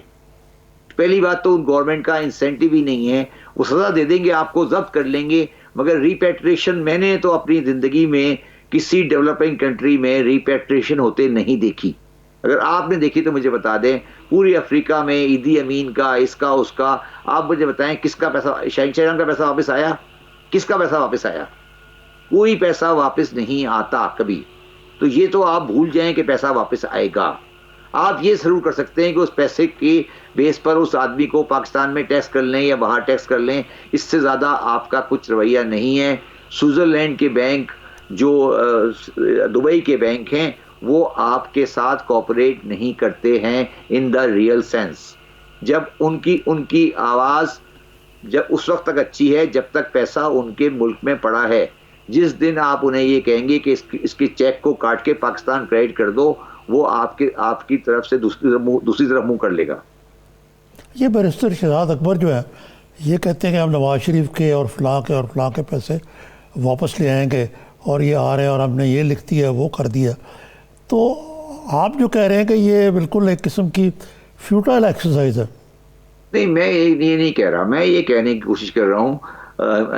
پہلی بات تو گورنمنٹ کا انسینٹیو ہی نہیں ہے. وہ سزا دے دیں گے، آپ کو ضبط کر لیں گے، مگر ریپیٹریشن میں نے تو اپنی زندگی میں کسی ڈیولپنگ کنٹری میں ریپیٹریشن ہوتے نہیں دیکھی. اگر آپ نے دیکھی تو مجھے بتا دیں. پوری افریقہ میں ایدی امین کا، اس کا آپ مجھے بتائیں کس کا پیسہ، شہنشاہ کا پیسہ واپس آیا؟ کس کا پیسہ واپس آیا؟ کوئی پیسہ واپس نہیں آتا کبھی. تو یہ تو آپ بھول جائیں کہ پیسہ واپس آئے گا. آپ یہ ضرور کر سکتے ہیں کہ اس پیسے کے بیس پر اس آدمی کو پاکستان میں ٹیکس کر لیں یا باہر ٹیکس کر لیں. اس سے زیادہ آپ کا کچھ رویہ نہیں ہے. سوئٹزرلینڈ کے بینک، جو دبئی کے بینک ہیں، وہ آپ کے ساتھ کوپریٹ نہیں کرتے ہیں ان دا ریئل سینس. جب ان کی آواز جب اس وقت تک اچھی ہے جب تک پیسہ ان کے ملک میں پڑا ہے. جس دن آپ انہیں یہ کہیں گے کہ اس کی چیک کو کاٹ کے پاکستان کریڈٹ کر دو، وہ آپ کی طرف سے دوسری طرف منہ کر لے گا. یہ بیرسٹر شہزاد اکبر جو ہے یہ کہتے ہیں کہ ہم نواز شریف کے اور فلاں کے پیسے واپس لے آئیں گے، اور یہ آ رہے ہیں اور ہم نے یہ لکھ دیا وہ کر دیا. تو آپ جو کہہ رہے ہیں کہ یہ بالکل ایک قسم کی فیوٹائل ایکسرسائز ہے. نہیں، میں یہ نہیں کہہ رہا. میں یہ کہنے کی کوشش کر رہا ہوں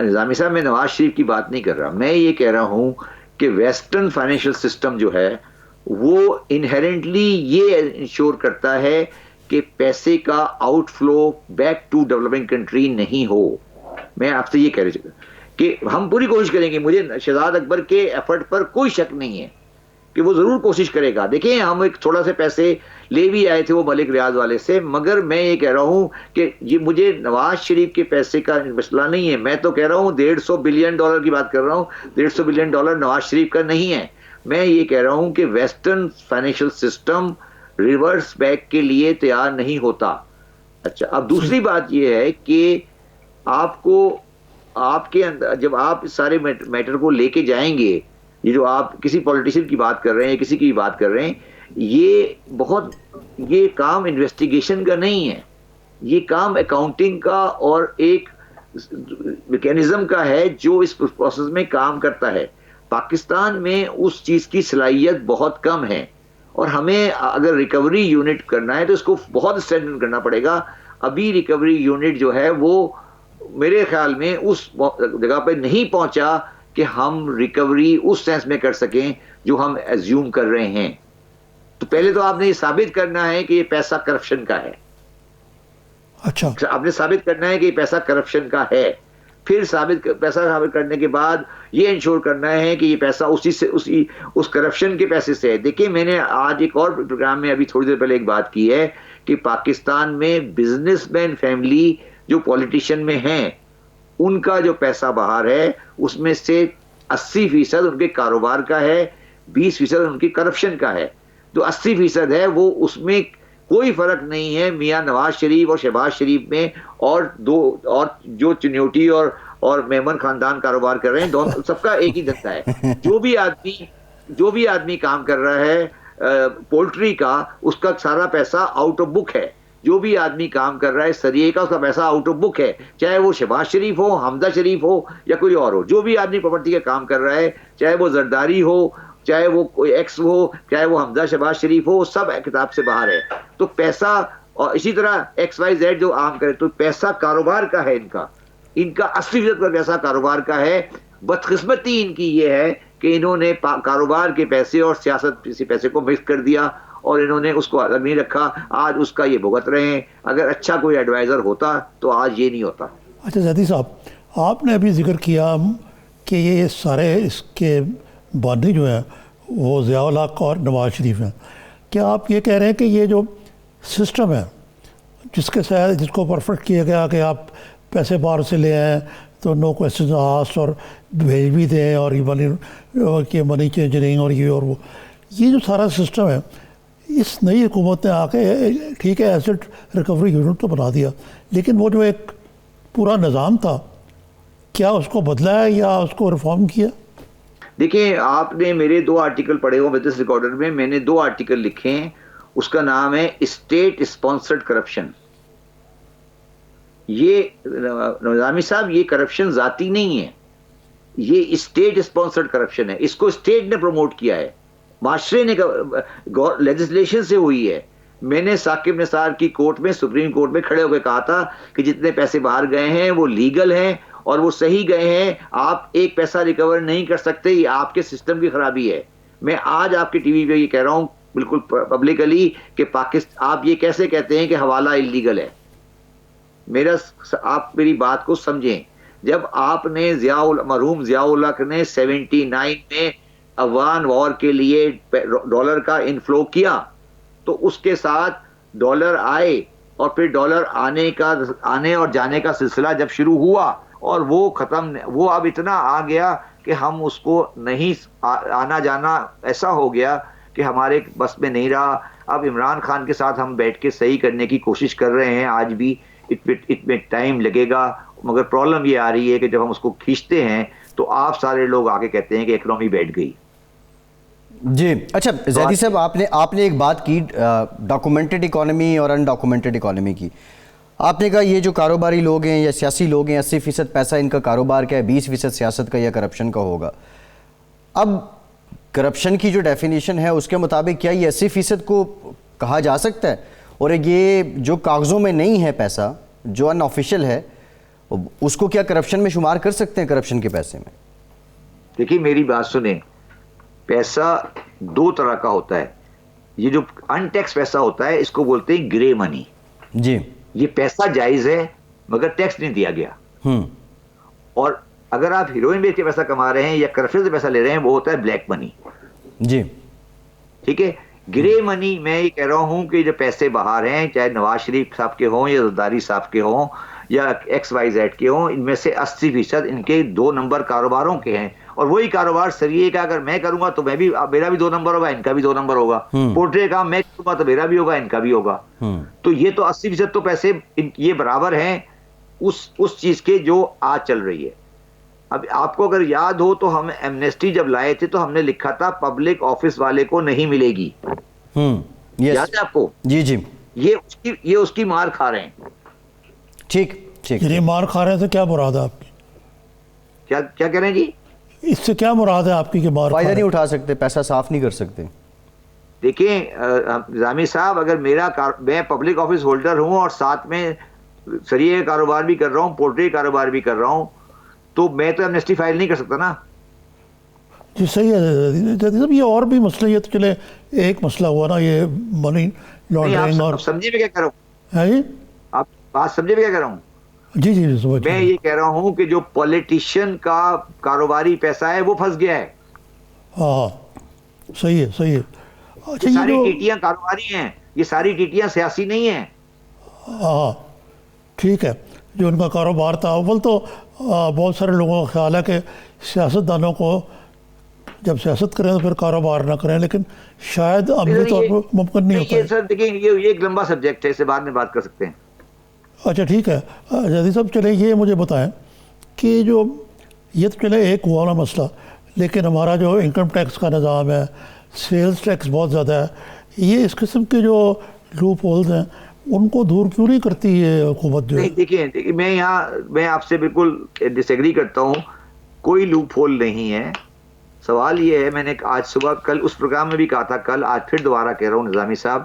نظامی صاحب، میں نواز شریف کی بات نہیں کر رہا. میں یہ کہہ رہا ہوں کہ ویسٹرن فائنینشیل سسٹم جو ہے وہ انہیرنٹلی یہ انشور کرتا ہے کہ پیسے کا outflow back to developing country نہیں ہو. میں آپ سے یہ کہہ رہا ہوں کہ ہم پوری کوشش کریں گے. مجھے شہزاد اکبر کے ایفرٹ پر کوئی شک نہیں ہے کہ وہ ضرور کوشش کرے گا. دیکھیں ہم ایک تھوڑا سے پیسے لے بھی آئے تھے وہ ملک ریاض والے سے، مگر میں یہ کہہ رہا ہوں کہ یہ مجھے نواز شریف کے پیسے کا مسئلہ نہیں ہے. میں تو کہہ رہا ہوں $150 بلین کی بات کر رہا ہوں. $150 بلین نواز شریف کا نہیں ہے. میں یہ کہہ رہا ہوں کہ western financial system reverse back کے لیے تیار نہیں ہوتا. اچھا، اب دوسری بات یہ ہے کہ آپ کے اندر جب آپ اس سارے میٹر کو لے کے جائیں گے، یہ جو آپ کسی پولیٹیشین کی بات کر رہے ہیں یا کسی کی بات کر رہے ہیں، یہ کام انویسٹیگیشن کا نہیں ہے. یہ کام اکاؤنٹنگ کا اور ایک میکینزم کا ہے جو اس پروسیس میں کام کرتا ہے. پاکستان میں اس چیز کی صلاحیت بہت کم ہے، اور ہمیں اگر ریکوری یونٹ کرنا ہے تو اس کو بہت اسٹرینتھن کرنا پڑے گا. ابھی ریکوری یونٹ جو ہے وہ میرے خیال میں اس جگہ پہ نہیں پہنچا کہ ہم ریکوری اس سینس میں کر سکیں جو ہم ایزیوم کر رہے ہیں. تو پہلے تو آپ نے یہ ثابت کرنا ہے کہ یہ پیسہ کرپشن کا ہے. اچھا، آپ نے ثابت کرنا ہے کہ یہ پیسہ کرپشن کا ہے. پھر پیسہ ثابت کرنے کے بعد یہ انشور کرنا ہے کہ یہ پیسہ اس کرپشن کے پیسے سے ہے. دیکھیں میں نے آج ایک اور پروگرام میں ابھی تھوڑی دیر پہلے ایک بات کی ہے کہ پاکستان میں بزنس مین فیملی جو پولیٹیشین میں ہیں، ان کا جو پیسہ باہر ہے اس میں سے 80% ان کے کاروبار کا ہے، 20% ان کی کرپشن کا ہے. جو 80% ہے وہ اس میں کوئی فرق نہیں ہے میاں نواز شریف اور شہباز شریف میں، اور جو چنیوٹی اور میمن خاندان کاروبار کر رہے ہیں، دونوں سب کا ایک ہی دھندا ہے. جو بھی آدمی کام کر رہا ہے پولٹری کا، اس کا سارا پیسہ آؤٹ آف بک ہے. جو بھی آدمی کام کر رہا ہے سریے کا، اس کا پیسہ آؤٹ آف بک ہے. چاہے وہ شہباز شریف ہو، حمزہ شریف ہو، یا کوئی اور ہو. جو بھی آدمی پراپرٹی کا کام کر رہا ہے، چاہے وہ زرداری ہو، چاہے وہ کوئی ایکس ہو، چاہے وہ حمزہ شہباز شریف ہو، سب کتاب سے باہر ہے. تو پیسہ، اور اسی طرح ایکس وائی زیڈ جو عام کرے، تو پیسہ کاروبار کا ہے. ان کا 80% کا پیسہ کاروبار کا ہے. بدقسمتی ان کی یہ ہے کہ انہوں نے کاروبار کے پیسے اور سیاست کسی پیسے کو مکس کر دیا، اور انہوں نے اس کو الگ نہیں رکھا. آج اس کا یہ بھگت رہے ہیں. اگر اچھا کوئی ایڈوائزر ہوتا تو آج یہ نہیں ہوتا. اچھا زیدی صاحب، آپ نے ابھی ذکر کیا کہ یہ سارے اس کے بانی جو ہیں وہ ضیاء الحق اور نواز شریف ہیں. کیا آپ یہ کہہ رہے ہیں کہ یہ جو سسٹم ہے جس کو پرفیکٹ کیا گیا کہ آپ پیسے باہر سے لے آئیں تو نو کویسچن آسکڈ اور بھیج بھی دیں، اور یہ منی چینجرنگ اور وہ جو سارا سسٹم ہے، اس نئی حکومت نے آ کے ٹھیک ہے ایسٹ ریکوری یونٹ تو بنا دیا، لیکن وہ جو ایک پورا نظام تھا کیا اس کو بدلا ہے یا اس کو ریفارم کیا؟ دیکھیں آپ نے میرے 2 آرٹیکل پڑھے ہو بزنس ریکارڈر میں، میں نے 2 آرٹیکل لکھے ہیں، اس کا نام ہے اسٹیٹ اسپانسرڈ کرپشن. یہ نظامی صاحب یہ کرپشن ذاتی نہیں ہے، یہ اسٹیٹ اسپانسرڈ کرپشن ہے. اس کو اسٹیٹ نے پروموٹ کیا ہے، معاشرے نے لیجسلیشن سے ہوئی ہے. میں نے ثاقب نثار کی کورٹ میں، سپریم کورٹ میں کھڑے ہو کے کہا تھا کہ جتنے پیسے باہر گئے ہیں وہ لیگل ہیں اور وہ صحیح گئے ہیں، آپ ایک پیسہ ریکور نہیں کر سکتے، یہ آپ کے سسٹم کی خرابی ہے. میں آج آپ کے ٹی وی پہ یہ کہہ رہا ہوں بالکل پبلکلی کہ آپ یہ کیسے کہتے ہیں کہ حوالہ انلیگل ہے. آپ میری بات کو سمجھیں. جب آپ نے مرحوم ضیاء الحق نے 79 میں افغان وار کے لیے ڈالر کا انفلو کیا تو اس کے ساتھ ڈالر آئے، اور پھر ڈالر آنے اور جانے کا سلسلہ جب شروع ہوا اور وہ اب اتنا آ گیا کہ ہم اس کو نہیں آنا جانا ایسا ہو گیا کہ ہمارے بس میں نہیں رہا. اب عمران خان کے ساتھ ہم بیٹھ کے صحیح کرنے کی کوشش کر رہے ہیں، آج بھی اتنے ٹائم لگے گا، مگر پرابلم یہ آ رہی ہے کہ جب ہم اس کو کھینچتے ہیں تو آپ سارے لوگ آگے کہتے ہیں کہ اکنامی بیٹھ گئی. جی اچھا زیدی صاحب، آپ نے ایک بات کی ڈاکومنٹڈ اکانومی اور ان ڈاکومنٹڈ اکانومی کی. آپ نے کہا یہ جو کاروباری لوگ ہیں یا سیاسی لوگ ہیں 80% پیسہ ان کا کاروبار کا ہے، 20% سیاست کا یا کرپشن کا ہوگا. اب کرپشن کی جو ڈیفینیشن ہے اس کے مطابق کیا یہ 80% کو کہا جا سکتا ہے؟ اور یہ جو کاغذوں میں نہیں ہے پیسہ، جو ان آفیشل ہے، اس کو کیا کرپشن میں شمار کر سکتے ہیں، کرپشن کے پیسے میں؟ دیکھیے میری بات سنیں، پیسہ 2 طرح کا ہوتا ہے. یہ جو ان ٹیکس پیسہ ہوتا ہے اس کو بولتے ہیں گرے منی. جی، یہ پیسہ جائز ہے مگر ٹیکس نہیں دیا گیا. اور اگر آپ ہیروئن بیچ کے پیسہ کما رہے ہیں یا کرپشن سے پیسہ لے رہے ہیں وہ ہوتا ہے بلیک منی. جی ٹھیک ہے. گرے منی میں یہ کہہ رہا ہوں کہ جو پیسے باہر ہیں، چاہے نواز شریف صاحب کے ہوں یا زرداری صاحب کے ہوں یا XYZ کے ہوں، ان میں سے 80% ان کے 2 نمبر کاروباروں کے ہیں. اور وہی کاروبار سریے کا اگر میں کروں گا تو میرا بھی 2 نمبر ہوگا، ان کا بھی 2 نمبر ہوگا. پولٹری کا کام میں کروں گا تو میرا بھی ہوگا، ان کا بھی ہوگا. تو یہ تو 80% تو پیسے یہ برابر ہیں اس چیز کے جو آج چل رہی ہے. اب آپ کو اگر یاد ہو تو ہم ایمنیسٹی جب لائے تھے تو ہم نے لکھا تھا پبلک آفس والے کو نہیں ملے گی. یاد ہے آپ کو؟ جی جی. یہ اس کی مار کھا رہے ہیں. ٹھیک ٹھیک. یہ مار کھا رہے ہیں تو کیا مراد ہے آپ کی؟ کیا کہہ رہے ہیں جی؟ اس سے کیا مراد ہے آپ کی کہ مار فائدہ نہیں اٹھا سکتے، پیسہ صاف نہیں کر سکتے؟ دیکھیں نظامی صاحب، اگر میں پبلک آفس ہولڈر ہوں اور ساتھ میں سریے کاروبار بھی کر رہا ہوں، پولٹری کاروبار بھی کر رہا ہوں، تو میں تو ایمنیسٹی فائل نہیں کر سکتا نا. جی صحیح ہے. یہ اور بھی مسئلہ، یہ تو چلے ایک مسئلہ ہوا نا یہ منی لانڈرنگ. اور سمجھے میں کیا کر رہا ہوں؟ جی آپ بات سمجھے میں کیا کر رہا ہوں؟ جی جی سمجھ. میں یہ کہہ رہا ہوں کہ جو پولیٹیشین کا کاروباری پیسہ ہے وہ پھنس گیا ہے. ہاں صحیح ہے صحیح ہے. اچھا ساری ٹیٹیاں کاروباری ہیں، یہ ساری ٹیٹیاں سیاسی نہیں ہیں. ہاں ٹھیک ہے. جو ان کا کاروبار تھا، اول تو بہت سارے لوگوں کا خیال ہے کہ سیاست دانوں کو جب سیاست کریں تو پھر کاروبار نہ کریں، لیکن شاید عملی طور پر ممکن نہیں ہوتا ہے. سر دیکھیں یہ ایک لمبا سبجیکٹ ہے، اسے بعد میں بات کر سکتے ہیں. اچھا ٹھیک ہے. جدید صاحب چلیں یہ مجھے بتائیں کہ جو یہ تو چلے ایک ہوا نا مسئلہ، لیکن ہمارا جو انکم ٹیکس کا نظام ہے، سیلز ٹیکس بہت زیادہ ہے. یہ اس قسم کے جو لوپ ہولز ہیں ان کو دور کیوں نہیں کرتی یہ حکومت جو ہے؟ دیکھیں میں آپ سے بالکل ڈس ایگری کرتا ہوں. کوئی لوپ ہول نہیں ہے. سوال یہ ہے، میں نے آج صبح کل اس پروگرام میں بھی کہا تھا، کل آج پھر دوبارہ کہہ رہا ہوں نظامی صاحب،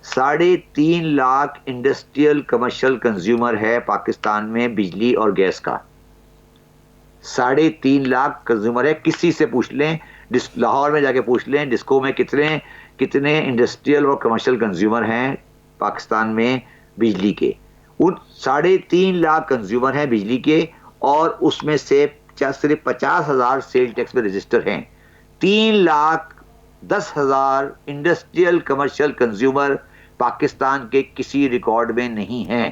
3.5 لاکھ انڈسٹریل کمرشل کنزیومر ہے پاکستان میں بجلی اور گیس کا. 3.5 لاکھ کنزیومر ہے. کسی سے پوچھ لیں، لاہور میں جا کے پوچھ لیں ڈسکو میں کتنے انڈسٹریل اور کمرشل کنزیومر ہیں پاکستان میں بجلی کے. ان 3.5 لاکھ کنزیومر ہیں بجلی کے، اور اس میں سے صرف 50,000 سیل ٹیکس میں رجسٹر ہیں. 3,10,000 انڈسٹریل کمرشل کنزیومر پاکستان کے کسی ریکارڈ میں نہیں ہیں.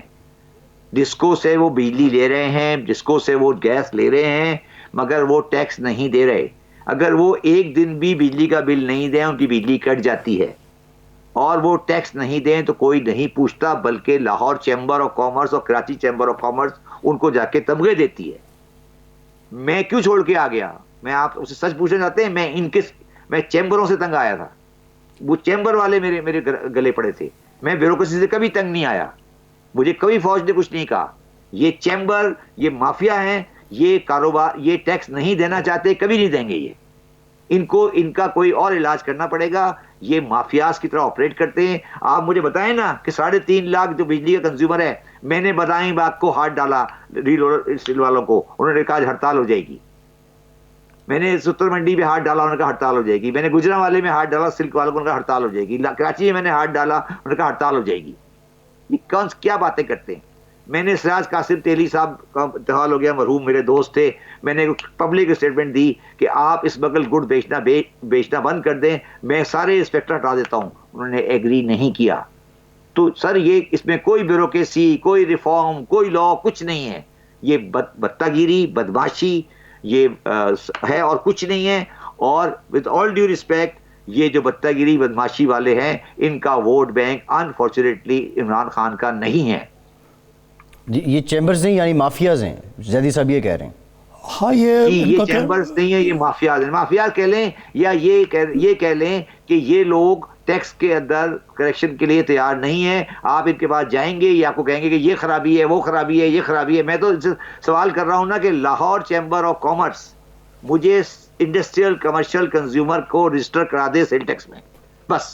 ڈسکو سے وہ بجلی لے رہے ہیں، ڈسکو سے وہ گیس لے رہے ہیں، مگر وہ ٹیکس نہیں دے رہے. اگر وہ ایک دن بھی بجلی کا بل نہیں دیں، ان کی بجلی کٹ جاتی ہے. اور وہ ٹیکس نہیں دیں تو کوئی نہیں پوچھتا، بلکہ لاہور چیمبر آف کامرس اور کراچی چیمبر آف کامرس ان کو جا کے تمغے دیتی ہے. میں کیوں چھوڑ کے آ گیا؟ میں آپ اسے سچ پوچھنا چاہتے ہیں؟ میں چیمبروں سے تنگ آیا تھا، وہ چیمبر والے میرے گلے پڑے تھے. میں بیوروکریسی سے کبھی تنگ نہیں آیا، مجھے کبھی فوج نے کچھ نہیں کہا. یہ چیمبر، یہ مافیا ہیں، یہ کاروبار، یہ ٹیکس نہیں دینا چاہتے، کبھی نہیں دیں گے. یہ ان کا کوئی اور علاج کرنا پڑے گا. یہ مافیاز کی طرح آپریٹ کرتے ہیں. آپ مجھے بتائیں نا کہ 3.5 لاکھ جو بجلی کا کنزیومر ہے، میں نے بدائیں باغ کو ہاتھ ڈالا ریل اسٹیل والوں کو، انہوں نے کہا ہڑتال ہو جائے گی. میں نے ستر منڈی پہ ہاتھ ڈالا، انہوں نے کہا ہڑتال ہو جائے گی. میں نے گجرانوالے میں ہاتھ ڈالا سلک والوں کو، انہوں نے کہا ہڑتال ہو جائے گی. کراچی میں میں نے ہاتھ ڈالا، انہوں نے کہا ہڑتال ہو جائے گی. یہ کیا باتیں کرتے ہیں؟ میں نے سراج قاسم تیلی صاحب کا انتقال ہو گیا، مرحوم میرے دوست تھے، میں نے پبلک اسٹیٹمنٹ دی کہ آپ اس بغل گڑ بیچنا بند کر دیں، میں سارے انسپیکٹر ہٹا دیتا ہوں. انہوں نے ایگری نہیں کیا. تو سر یہ اس میں کوئی بیوروکریسی، کوئی ریفارم، کوئی لا کچھ نہیں ہے. یہ بتہ گیری، بدماشی یہ ہے اور کچھ نہیں ہے. اور وتھ آل ڈیو ریسپیکٹ، یہ جو بتہ گیری بدماشی والے ہیں، ان کا vote bank unfortunately Imran Khan کا نہیں ہے. جی یہ چیمبرز نہیں یعنی مافیاز ہیں، زیدی صاحب یہ کہہ رہے ہیں. ہاں یہ چیمبرز نہیں ہے، یہ مافیاز ہیں. مافیاز کہہ لیں یا یہ کہہ لیں کہ یہ لوگ ٹیکس کے اندر کریکشن کے لیے تیار نہیں ہیں. آپ ان کے پاس جائیں گے، یہ آپ کو کہیں گے کہ یہ خرابی ہے، وہ خرابی ہے، یہ خرابی ہے. میں تو سوال کر رہا ہوں نا کہ لاہور چیمبر آف کامرس مجھے انڈسٹریل کمرشل کنزیومر کو رجسٹر کرا دے سیل ٹیکس میں، بس.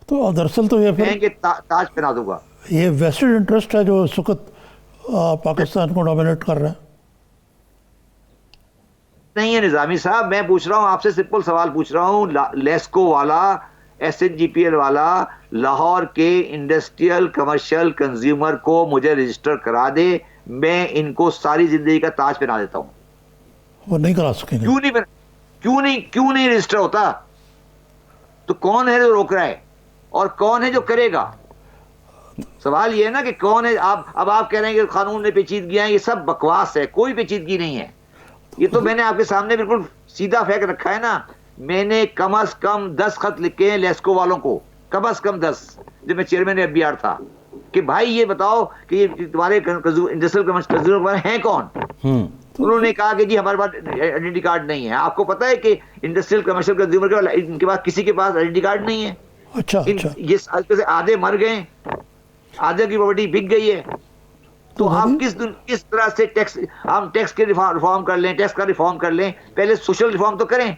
تو دراصل تو یہ کہیں کہ تاج پہنا دوں گا. یہ ویسٹڈ انٹرسٹ ہے جو اس وقت پاکستان کو ڈومینیٹ کر رہا ہے. نہیں ہے نظامی صاحب، میں پوچھ رہا ہوں آپ سے، سمپل سوال پوچھ رہا ہوں. لیسکو والا، SNGPL والا لاہور کے انڈسٹریل کمرشل کنزیومر کو مجھے رجسٹر کرا دے، میں ان کو ساری زندگی کا تاج پہنا دیتا ہوں. وہ نہیں کرا سکیں گے. کیوں نہیں رجسٹر ہوتا؟ تو کون ہے جو روک رہا ہے اور کون ہے جو کرے گا؟ سوال یہ ہے نا کہ کون ہے. اب آپ کہہ رہے ہیں کہ قانون میں پیچیدگیاں ہیں، یہ سب بکواس ہے، کوئی پیچیدگی نہیں ہے. یہ تو میں نے آپ کے سامنے بالکل سیدھا فیک رکھا ہے نا. میں نے کم از کم 10 خط لکھے ہیں لیسکو والوں کو، کم از کم 10، جب میں چیئرمین FBR تھا، کہ بھائی یہ بتاؤ کہ یہ تمہارے انڈسٹریل کنزیومر ہیں کون؟ انہوں نے کہا کہ جی ہمارے پاس آئیڈینٹی کارڈ نہیں ہے. آپ کو پتا ہے کہ انڈسٹریل کمرشل کنزیومر ان کے پاس کسی کے پاس آئیڈینٹی کارڈ نہیں ہے. اچھا یہ آدھے مر گئے، آدھے کی پراپرٹی بک گئی ہے. تو آپ کس طرح سے ہم ٹیکس کے ریفارم کر لیں، ٹیکس کا ریفارم کر لیں. پہلے سوشل ریفارم تو کریں،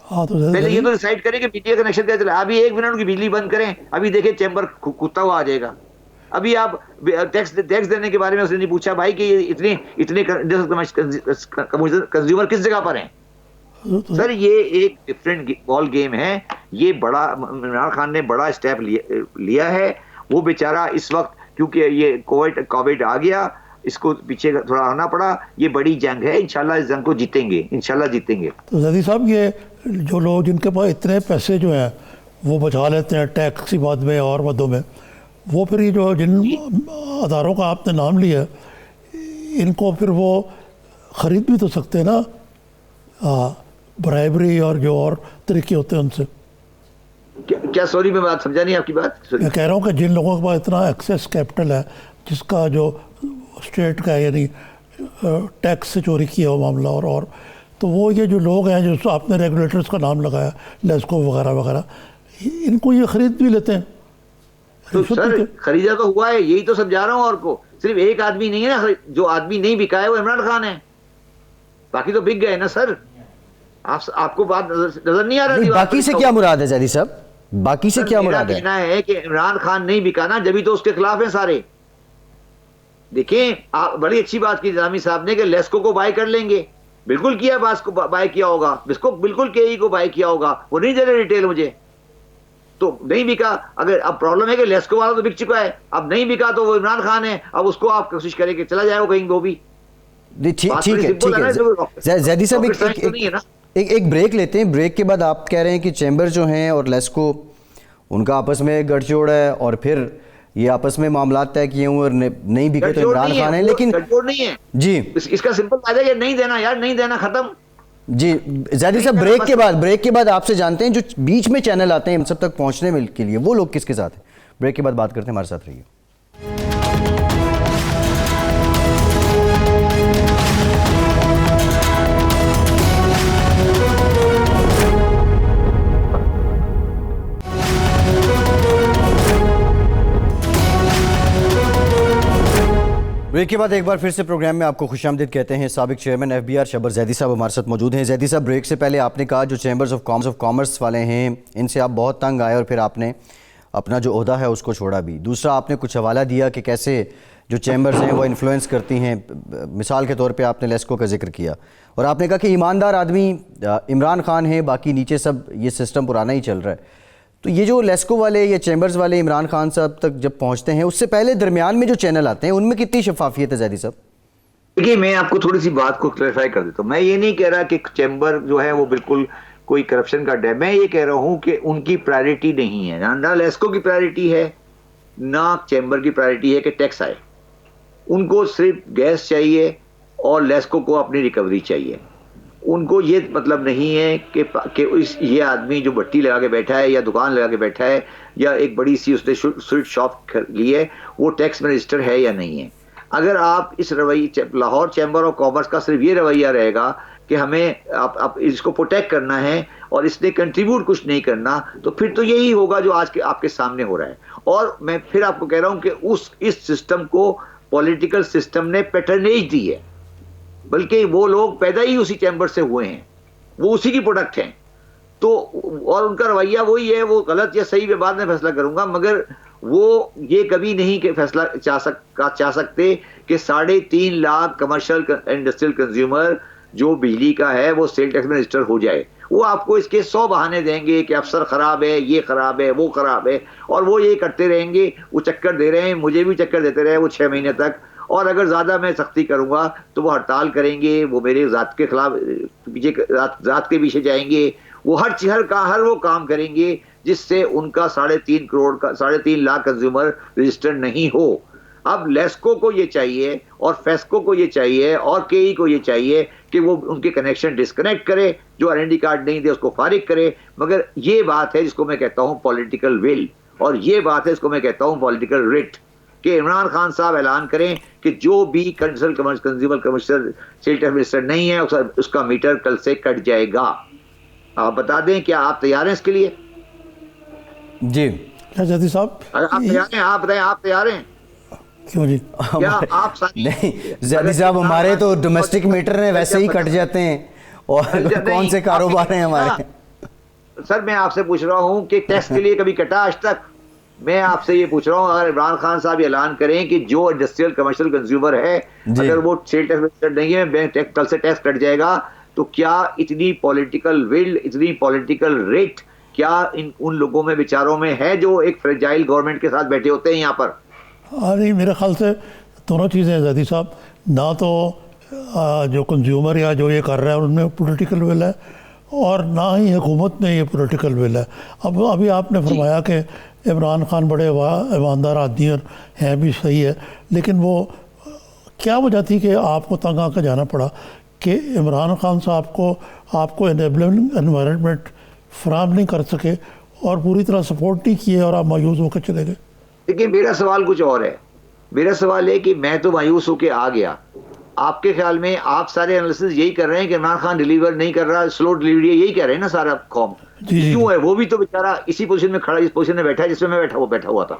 پہلے یہ تو ڈیسائیڈ کریں کہ بجلی کا کنیکشن کیسے چلے. ابھی 1 منٹ کی بجلی بند کریں، ابھی دیکھیں چیمبر کتا ہوا آ جائے گا. ابھی آپ ٹیکس دینے کے بارے میں اس نے نہیں پوچھا بھائی کہ اتنے کنزیومر کس جگہ پر ہیں. سر یہ ایک ڈفرینٹ بال گیم ہے. یہ بڑا عمران خان نے بڑا اسٹیپ لیا ہے. وہ بیچارہ اس وقت کیونکہ یہ کووڈ آ گیا، اس کو پیچھے تھوڑا آنا پڑا. یہ بڑی جنگ ہے، انشاءاللہ اس جنگ کو جیتیں گے، انشاءاللہ جیتیں گے. تو زیدی صاحب یہ جو لوگ جن کے پاس اتنے پیسے جو ہیں وہ بچا لیتے ہیں ٹیکس کی بات میں اور مدوں میں، وہ پھر یہ جو جن اداروں کا آپ نے نام لیا ان کو پھر وہ خرید بھی تو سکتے ہیں نا، برائبری اور جو اور طریقے ہوتے ہیں ان سے. کیا سوری میں بات سمجھا نہیں آپ کی بات. میں کہہ رہا ہوں کہ جن لوگوں کے پاس اتنا ایکسیس کیپٹل ہے جس کا جو اسٹیٹ کا یعنی ٹیکس سے چوری کیا ہوا معاملہ اور تو وہ یہ جو لوگ ہیں جو آپ نے ریگولیٹرز کا نام لگایا، لیسکو وغیرہ وغیرہ، ان کو یہ خرید بھی لیتے ہیں. تو سر خریدا تو ہوا ہے، یہی تو سمجھا رہا ہوں. اور کو صرف ایک آدمی نہیں ہے نا، جو آدمی نہیں بکا ہے وہ عمران خان ہے، باقی تو بک گئے نا سر. آپ کو بات نظر نہیں آ رہا؟ باقی سے کیا مراد ہے زیدی صاحب؟ باقی سے کیا مراد ہے؟ کہنا ہے کہ عمران خان نہیں بکا نا، جبھی تو اس کے خلاف ہیں سارے. دیکھیں بڑی اچھی بات کی نظامی صاحب نے کہ لیسکو کو بائی کر لیں گے. بالکل کیا باس کو بائی کیا ہوگا، اس کو بالکل KE کو بائی کیا ہوگا. وہ نہیں دے رہے ریٹیل مجھے، تو نہیں بکا. اگر اب پرابلم ہے کہ لیسکو والا تو بک چکا ہے، اب نہیں بکا تو وہ عمران خان ہے. اب اس کو آپ کوشش کریں کہ چلا جائے وہ کہیں وہ بھی. ٹھیک ہے زیدی صاحب ایک بریک لیتے ہیں. بریک کے بعد آپ کہہ رہے ہیں کہ چیمبر جو ہیں اور لیسکو ان کا آپس میں گٹھ جوڑ ہے اور پھر یہ آپس میں معاملات طے کیے ہوئے اور نہیں بکے تو عمران خان ہے. لیکن جی اس کا سمپل فائدہ کہ نہیں دینا یار، نہیں دینا، ختم. جی زیدی صاحب بریک کے بعد آپ سے جانتے ہیں جو بیچ میں چینل آتے ہیں ہم سب تک پہنچنے کے لیے وہ لوگ کس کے ساتھ ہیں. بریک کے بعد بات کرتے ہیں، ہمارے ساتھ رہیے. بریک کے بعد ایک بار پھر سے پروگرام میں آپ کو خوش آمدید کہتے ہیں. سابق چیئرمین ایف بی آر شبر زیدی صاحب ہمارے ساتھ موجود ہیں. زیدی صاحب، بریک سے پہلے آپ نے کہا جو چیمبرز آف کامرس والے ہیں ان سے آپ بہت تنگ آئے اور پھر آپ نے اپنا جو عہدہ ہے اس کو چھوڑا بھی. دوسرا آپ نے کچھ حوالہ دیا کہ کیسے جو چیمبرز ہیں وہ انفلوئنس کرتی ہیں. مثال کے طور پہ آپ نے لیسکو کا ذکر کیا اور آپ نے کہا کہ ایماندار آدمی عمران خان ہے، باقی نیچے سب یہ سسٹم پرانا ہی چل رہا ہے. تو یہ جو لیسکو والے یا چیمبرز والے عمران خان صاحب تک جب پہنچتے ہیں اس سے پہلے درمیان میں جو چینل آتے ہیں ان میں کتنی شفافیت ہے زیدی صاحب؟ دیکھیے، میں آپ کو تھوڑی سی بات کو کلیریفائی کر دیتا ہوں. میں یہ نہیں کہہ رہا کہ چیمبر جو ہے وہ بالکل کوئی کرپشن کا ڈیم. میں یہ کہہ رہا ہوں کہ ان کی پرائرٹی نہیں ہے، نہ لیسکو کی پرائرٹی ہے نہ چیمبر کی پرائرٹی ہے کہ ٹیکس آئے. ان کو صرف گیس چاہیے اور لیسکو کو اپنی ریکوری چاہیے. ان کو یہ مطلب نہیں ہے کہ یہ آدمی جو بٹی لگا کے بیٹھا ہے یا دکان لگا کے بیٹھا ہے یا ایک بڑی سی اس نے سویٹ شاپ لی ہے وہ ٹیکس میں رجسٹر ہے یا نہیں ہے. اگر آپ اس رویے لاہور چیمبر آف کامرس کا صرف یہ رویہ رہے گا کہ ہمیں اس کو پروٹیکٹ کرنا ہے اور اس نے کنٹریبیوٹ کچھ نہیں کرنا، تو پھر تو یہی ہوگا جو آج کے آپ کے سامنے ہو رہا ہے. اور میں پھر آپ کو کہہ رہا ہوں کہ اس سسٹم کو پولیٹیکل سسٹم نے پیٹرنیج دی ہے، بلکہ وہ لوگ پیدا ہی اسی چیمبر سے ہوئے ہیں، وہ اسی کی پروڈکٹ ہیں. تو اور ان کا رویہ وہی ہے. وہ غلط یا صحیح میں بعد میں فیصلہ کروں گا، مگر وہ یہ کبھی نہیں کہ فیصلہ چاہ سکتے کہ 3.5 لاکھ کمرشل انڈسٹریل کنزیومر جو بجلی کا ہے وہ سیل ٹیکس میں رجسٹر ہو جائے. وہ آپ کو اس کے 100 بہانے دیں گے کہ افسر خراب ہے، یہ خراب ہے، وہ خراب ہے، اور وہ یہ کرتے رہیں گے. وہ چکر دے رہے ہیں، مجھے بھی چکر دیتے رہے وہ 6 مہینے تک. اور اگر زیادہ میں سختی کروں گا تو وہ ہڑتال کریں گے، وہ میرے ذات کے خلاف ذات کے پیچھے جائیں گے. وہ ہر وہ کام کریں گے جس سے ان کا 3.5 لاکھ کنزیومر رجسٹر نہیں ہو. اب لیسکو کو یہ چاہیے اور فیسکو کو یہ چاہیے اور کے ای کو یہ چاہیے کہ وہ ان کے کنیکشن ڈسکنیکٹ کرے، جو RND کارڈ نہیں دے اس کو فارغ کرے. مگر یہ بات ہے جس کو میں کہتا ہوں پولیٹیکل ول، اور یہ بات ہے جس کو میں کہتا ہوں پولیٹیکل رٹ، کہ عمران خان صاحب اعلان کریں کہ جو بھی consumer commercial sale tax register نہیں ہے اس کا میٹر کل سے کٹ جائے گا. آپ بتا دیں کیا آپ تیار ہیں اس کے لیے؟ جی زیدی صاحب، اگر آپ تیار ہیں آپ بتائیں، آپ تیار ہیں؟ کیوں جی؟ کیا آپ نہیں زیدی صاحب، ہمارے تو ڈومیسٹک میٹر ہیں ویسے ہی کٹ جاتے ہیں، اور کون سے کاروبار ہیں ہمارے؟ سر میں آپ سے پوچھ رہا ہوں کہ ٹیکس کے لیے کبھی کٹا آج تک؟ میں آپ سے یہ پوچھ رہا ہوں اگر عمران خان صاحب اعلان کریں کہ جو انڈسٹریل کمرشل کنزیومر ہے اگر وہ سیل ٹیکس رجسٹر نہیں ہے بینک کل سے ٹیکس کٹ جائے گا، تو کیا اتنی پولیٹیکل ول، اتنی پولیٹیکل ریٹ کیا ان لوگوں میں بیچاروں میں ہے جو ایک فریجائل گورنمنٹ کے ساتھ بیٹھے ہوتے ہیں یہاں پر؟ نہیں، میرے خیال سے دونوں چیزیں ہیں زیدی صاحب. نہ تو جو کنزیومر یا جو یہ کر رہا ہے ان میں پولیٹیکل ول ہے، اور نہ ہی حکومت میں یہ پولیٹیکل ول ہے. ابھی آپ نے فرمایا کہ عمران خان بڑے ایماندار آدمی ہیں، بھی صحیح ہے، لیکن وہ کیا وجہ تھی کہ آپ کو تنگ آ کے جانا پڑا کہ عمران خان صاحب کو آپ کو انیبلنگ انوائرمنٹ فراہم نہیں کر سکے اور پوری طرح سپورٹ نہیں کیے اور آپ مایوس ہو کے چلے گئے؟ دیکھیں، میرا سوال کچھ اور ہے. میرا سوال ہے کہ میں تو مایوس ہو کے آ گیا. آپ کے خیال میں آپ سارے انالیسز یہی کر رہے ہیں کہ عمران خان ڈیلیور نہیں کر رہا، سلو ڈیلیوری ہے، یہی کہہ رہے ہیں نا سارا قوم؟ کیوں ہے؟ وہ بھی تو بیچارہ اسی پوزیشن میں کھڑا، اس پوزیشن میں بیٹھا ہے جس میں میں بیٹھا ہوا تھا.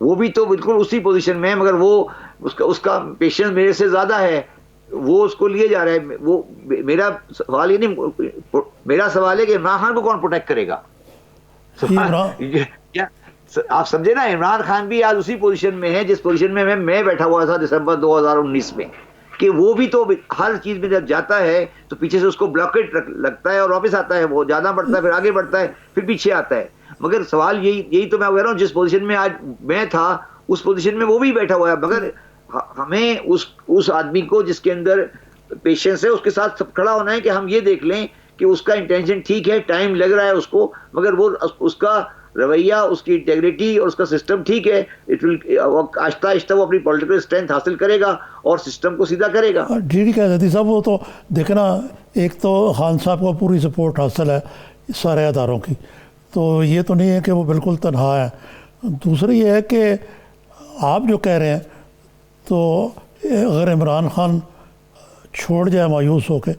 وہ بھی تو بالکل اسی پوزیشن میں ہے، مگر وہ اس کا پیشنس میرے سے زیادہ ہے، وہ اس کو لیے جا رہا ہے. وہ میرا سوال یہ نہیں، میرا سوال ہے کہ عمران خان کو کون پروٹیکٹ کرے گا؟ آپ سمجھے نا، عمران خان بھی آج اسی پوزیشن میں ہے جس پوزیشن میں میں بیٹھا ہوا تھا دسمبر 2019 میں، کہ وہ بھی تو ہر چیز میں جب جاتا ہے تو پیچھے سے اس کو بلاکیٹ لگتا ہے اور واپس آتا ہے، وہ زیادہ بڑھتا ہے، پھر آگے بڑھتا ہے، پھر پیچھے آتا ہے. مگر سوال یہی تو میں کہہ رہا ہوں، جس پوزیشن میں آج میں تھا اس پوزیشن میں وہ بھی بیٹھا ہوا ہے. مگر ہمیں اس آدمی کو جس کے اندر پیشنس ہے اس کے ساتھ کھڑا ہونا ہے کہ ہم یہ دیکھ لیں کہ اس کا انٹینشن ٹھیک ہے، ٹائم لگ رہا ہے اس کو، مگر وہ اس کا رویہ، اس کی انٹیگریٹی اور اس کا سسٹم ٹھیک ہے. آہستہ آہستہ وہ اپنی پولیٹیکل اسٹرینتھ حاصل کرے گا اور سسٹم کو سیدھا کرے گا. ٹھیک ہے زیدی صاحب، وہ تو دیکھنا، ایک تو خان صاحب کو پوری سپورٹ حاصل ہے سارے اداروں کی، تو یہ تو نہیں ہے کہ وہ بالکل تنہا ہے. دوسری یہ ہے کہ آپ جو کہہ رہے ہیں تو اگر عمران خان چھوڑ جائے مایوس ہو کے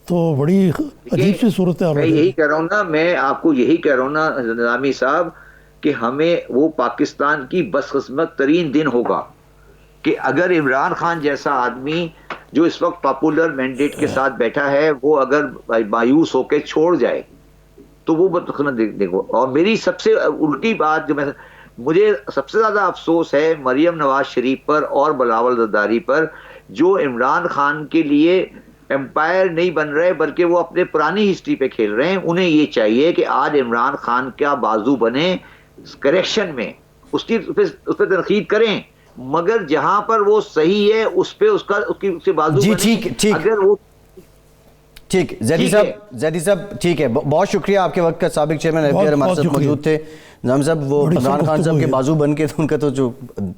تو بڑی عجیب سی صورت ہے. میں یہی کہہ رہا ہوں نا، میں آپ کو یہی کہہ رہا ہوں نا نظامی صاحب، کہ ہمیں وہ پاکستان کی بدقسمت ترین دن ہوگا کہ اگر عمران خان جیسا آدمی جو اس وقت پاپولر مینڈیٹ کے ساتھ بیٹھا ہے وہ اگر مایوس ہو کے چھوڑ جائے تو وہ دیکھو. اور میری سب سے الٹی بات جو مجھے سب سے زیادہ افسوس ہے مریم نواز شریف پر اور بلاول زرداری پر، جو عمران خان کے لیے امپائر نہیں بن رہے بلکہ وہ اپنے پرانی ہسٹری پہ کھیل رہے ہیں. انہیں یہ چاہیے کہ آج عمران خان کا بازو بنے کریکشن میں، اس پہ تنقید کریں، مگر جہاں پر وہ صحیح ہے اس پہ اس کے بازو جی بنے. ٹھیک اگر وہ ٹھیک زیدی صاحب ٹھیک ہے، بہت شکریہ. آپ کے وقت کا سابق چیئرمین FPR ہمارے ساتھ موجود تھے. نظامی صاحب وہ عمران خان صاحب کے بازو بن کے تو ان کا تو جو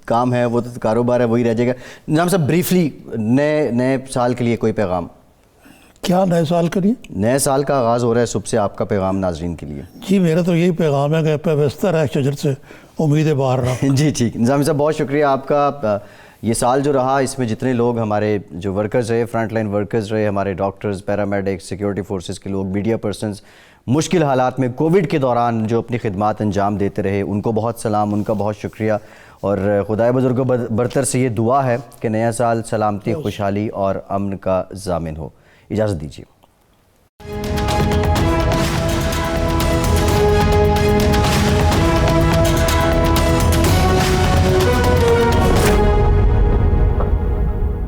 کام ہے وہ تو کاروبار ہے وہی رہ جائے گا. نظامی صاحب بریفلی نئے سال کے لیے کوئی پیغام؟ کیا نئے سال کے لیے؟ نئے سال کا آغاز ہو رہا ہے، صبح سے آپ کا پیغام ناظرین کے لیے. جی میرا تو یہی پیغام ہے کہ پیوستہ رہ شجر سے امیدیں باہر رہا. جی ٹھیک. نظامی صاحب بہت شکریہ آپ کا. یہ سال جو رہا اس میں جتنے لوگ ہمارے جو ورکرز رہے، فرنٹ لائن ورکرز رہے، ہمارے ڈاکٹرز، پیرامیڈکس، سیکیورٹی فورسز کے لوگ، میڈیا پرسنز، مشکل حالات میں کووڈ کے دوران جو اپنی خدمات انجام دیتے رہے، ان کو بہت سلام، ان کا بہت شکریہ. اور خدائے بزرگ برتر سے یہ دعا ہے کہ نیا سال سلامتی، خوشحالی اور امن کا ضامن ہو. اجازت دیجیے.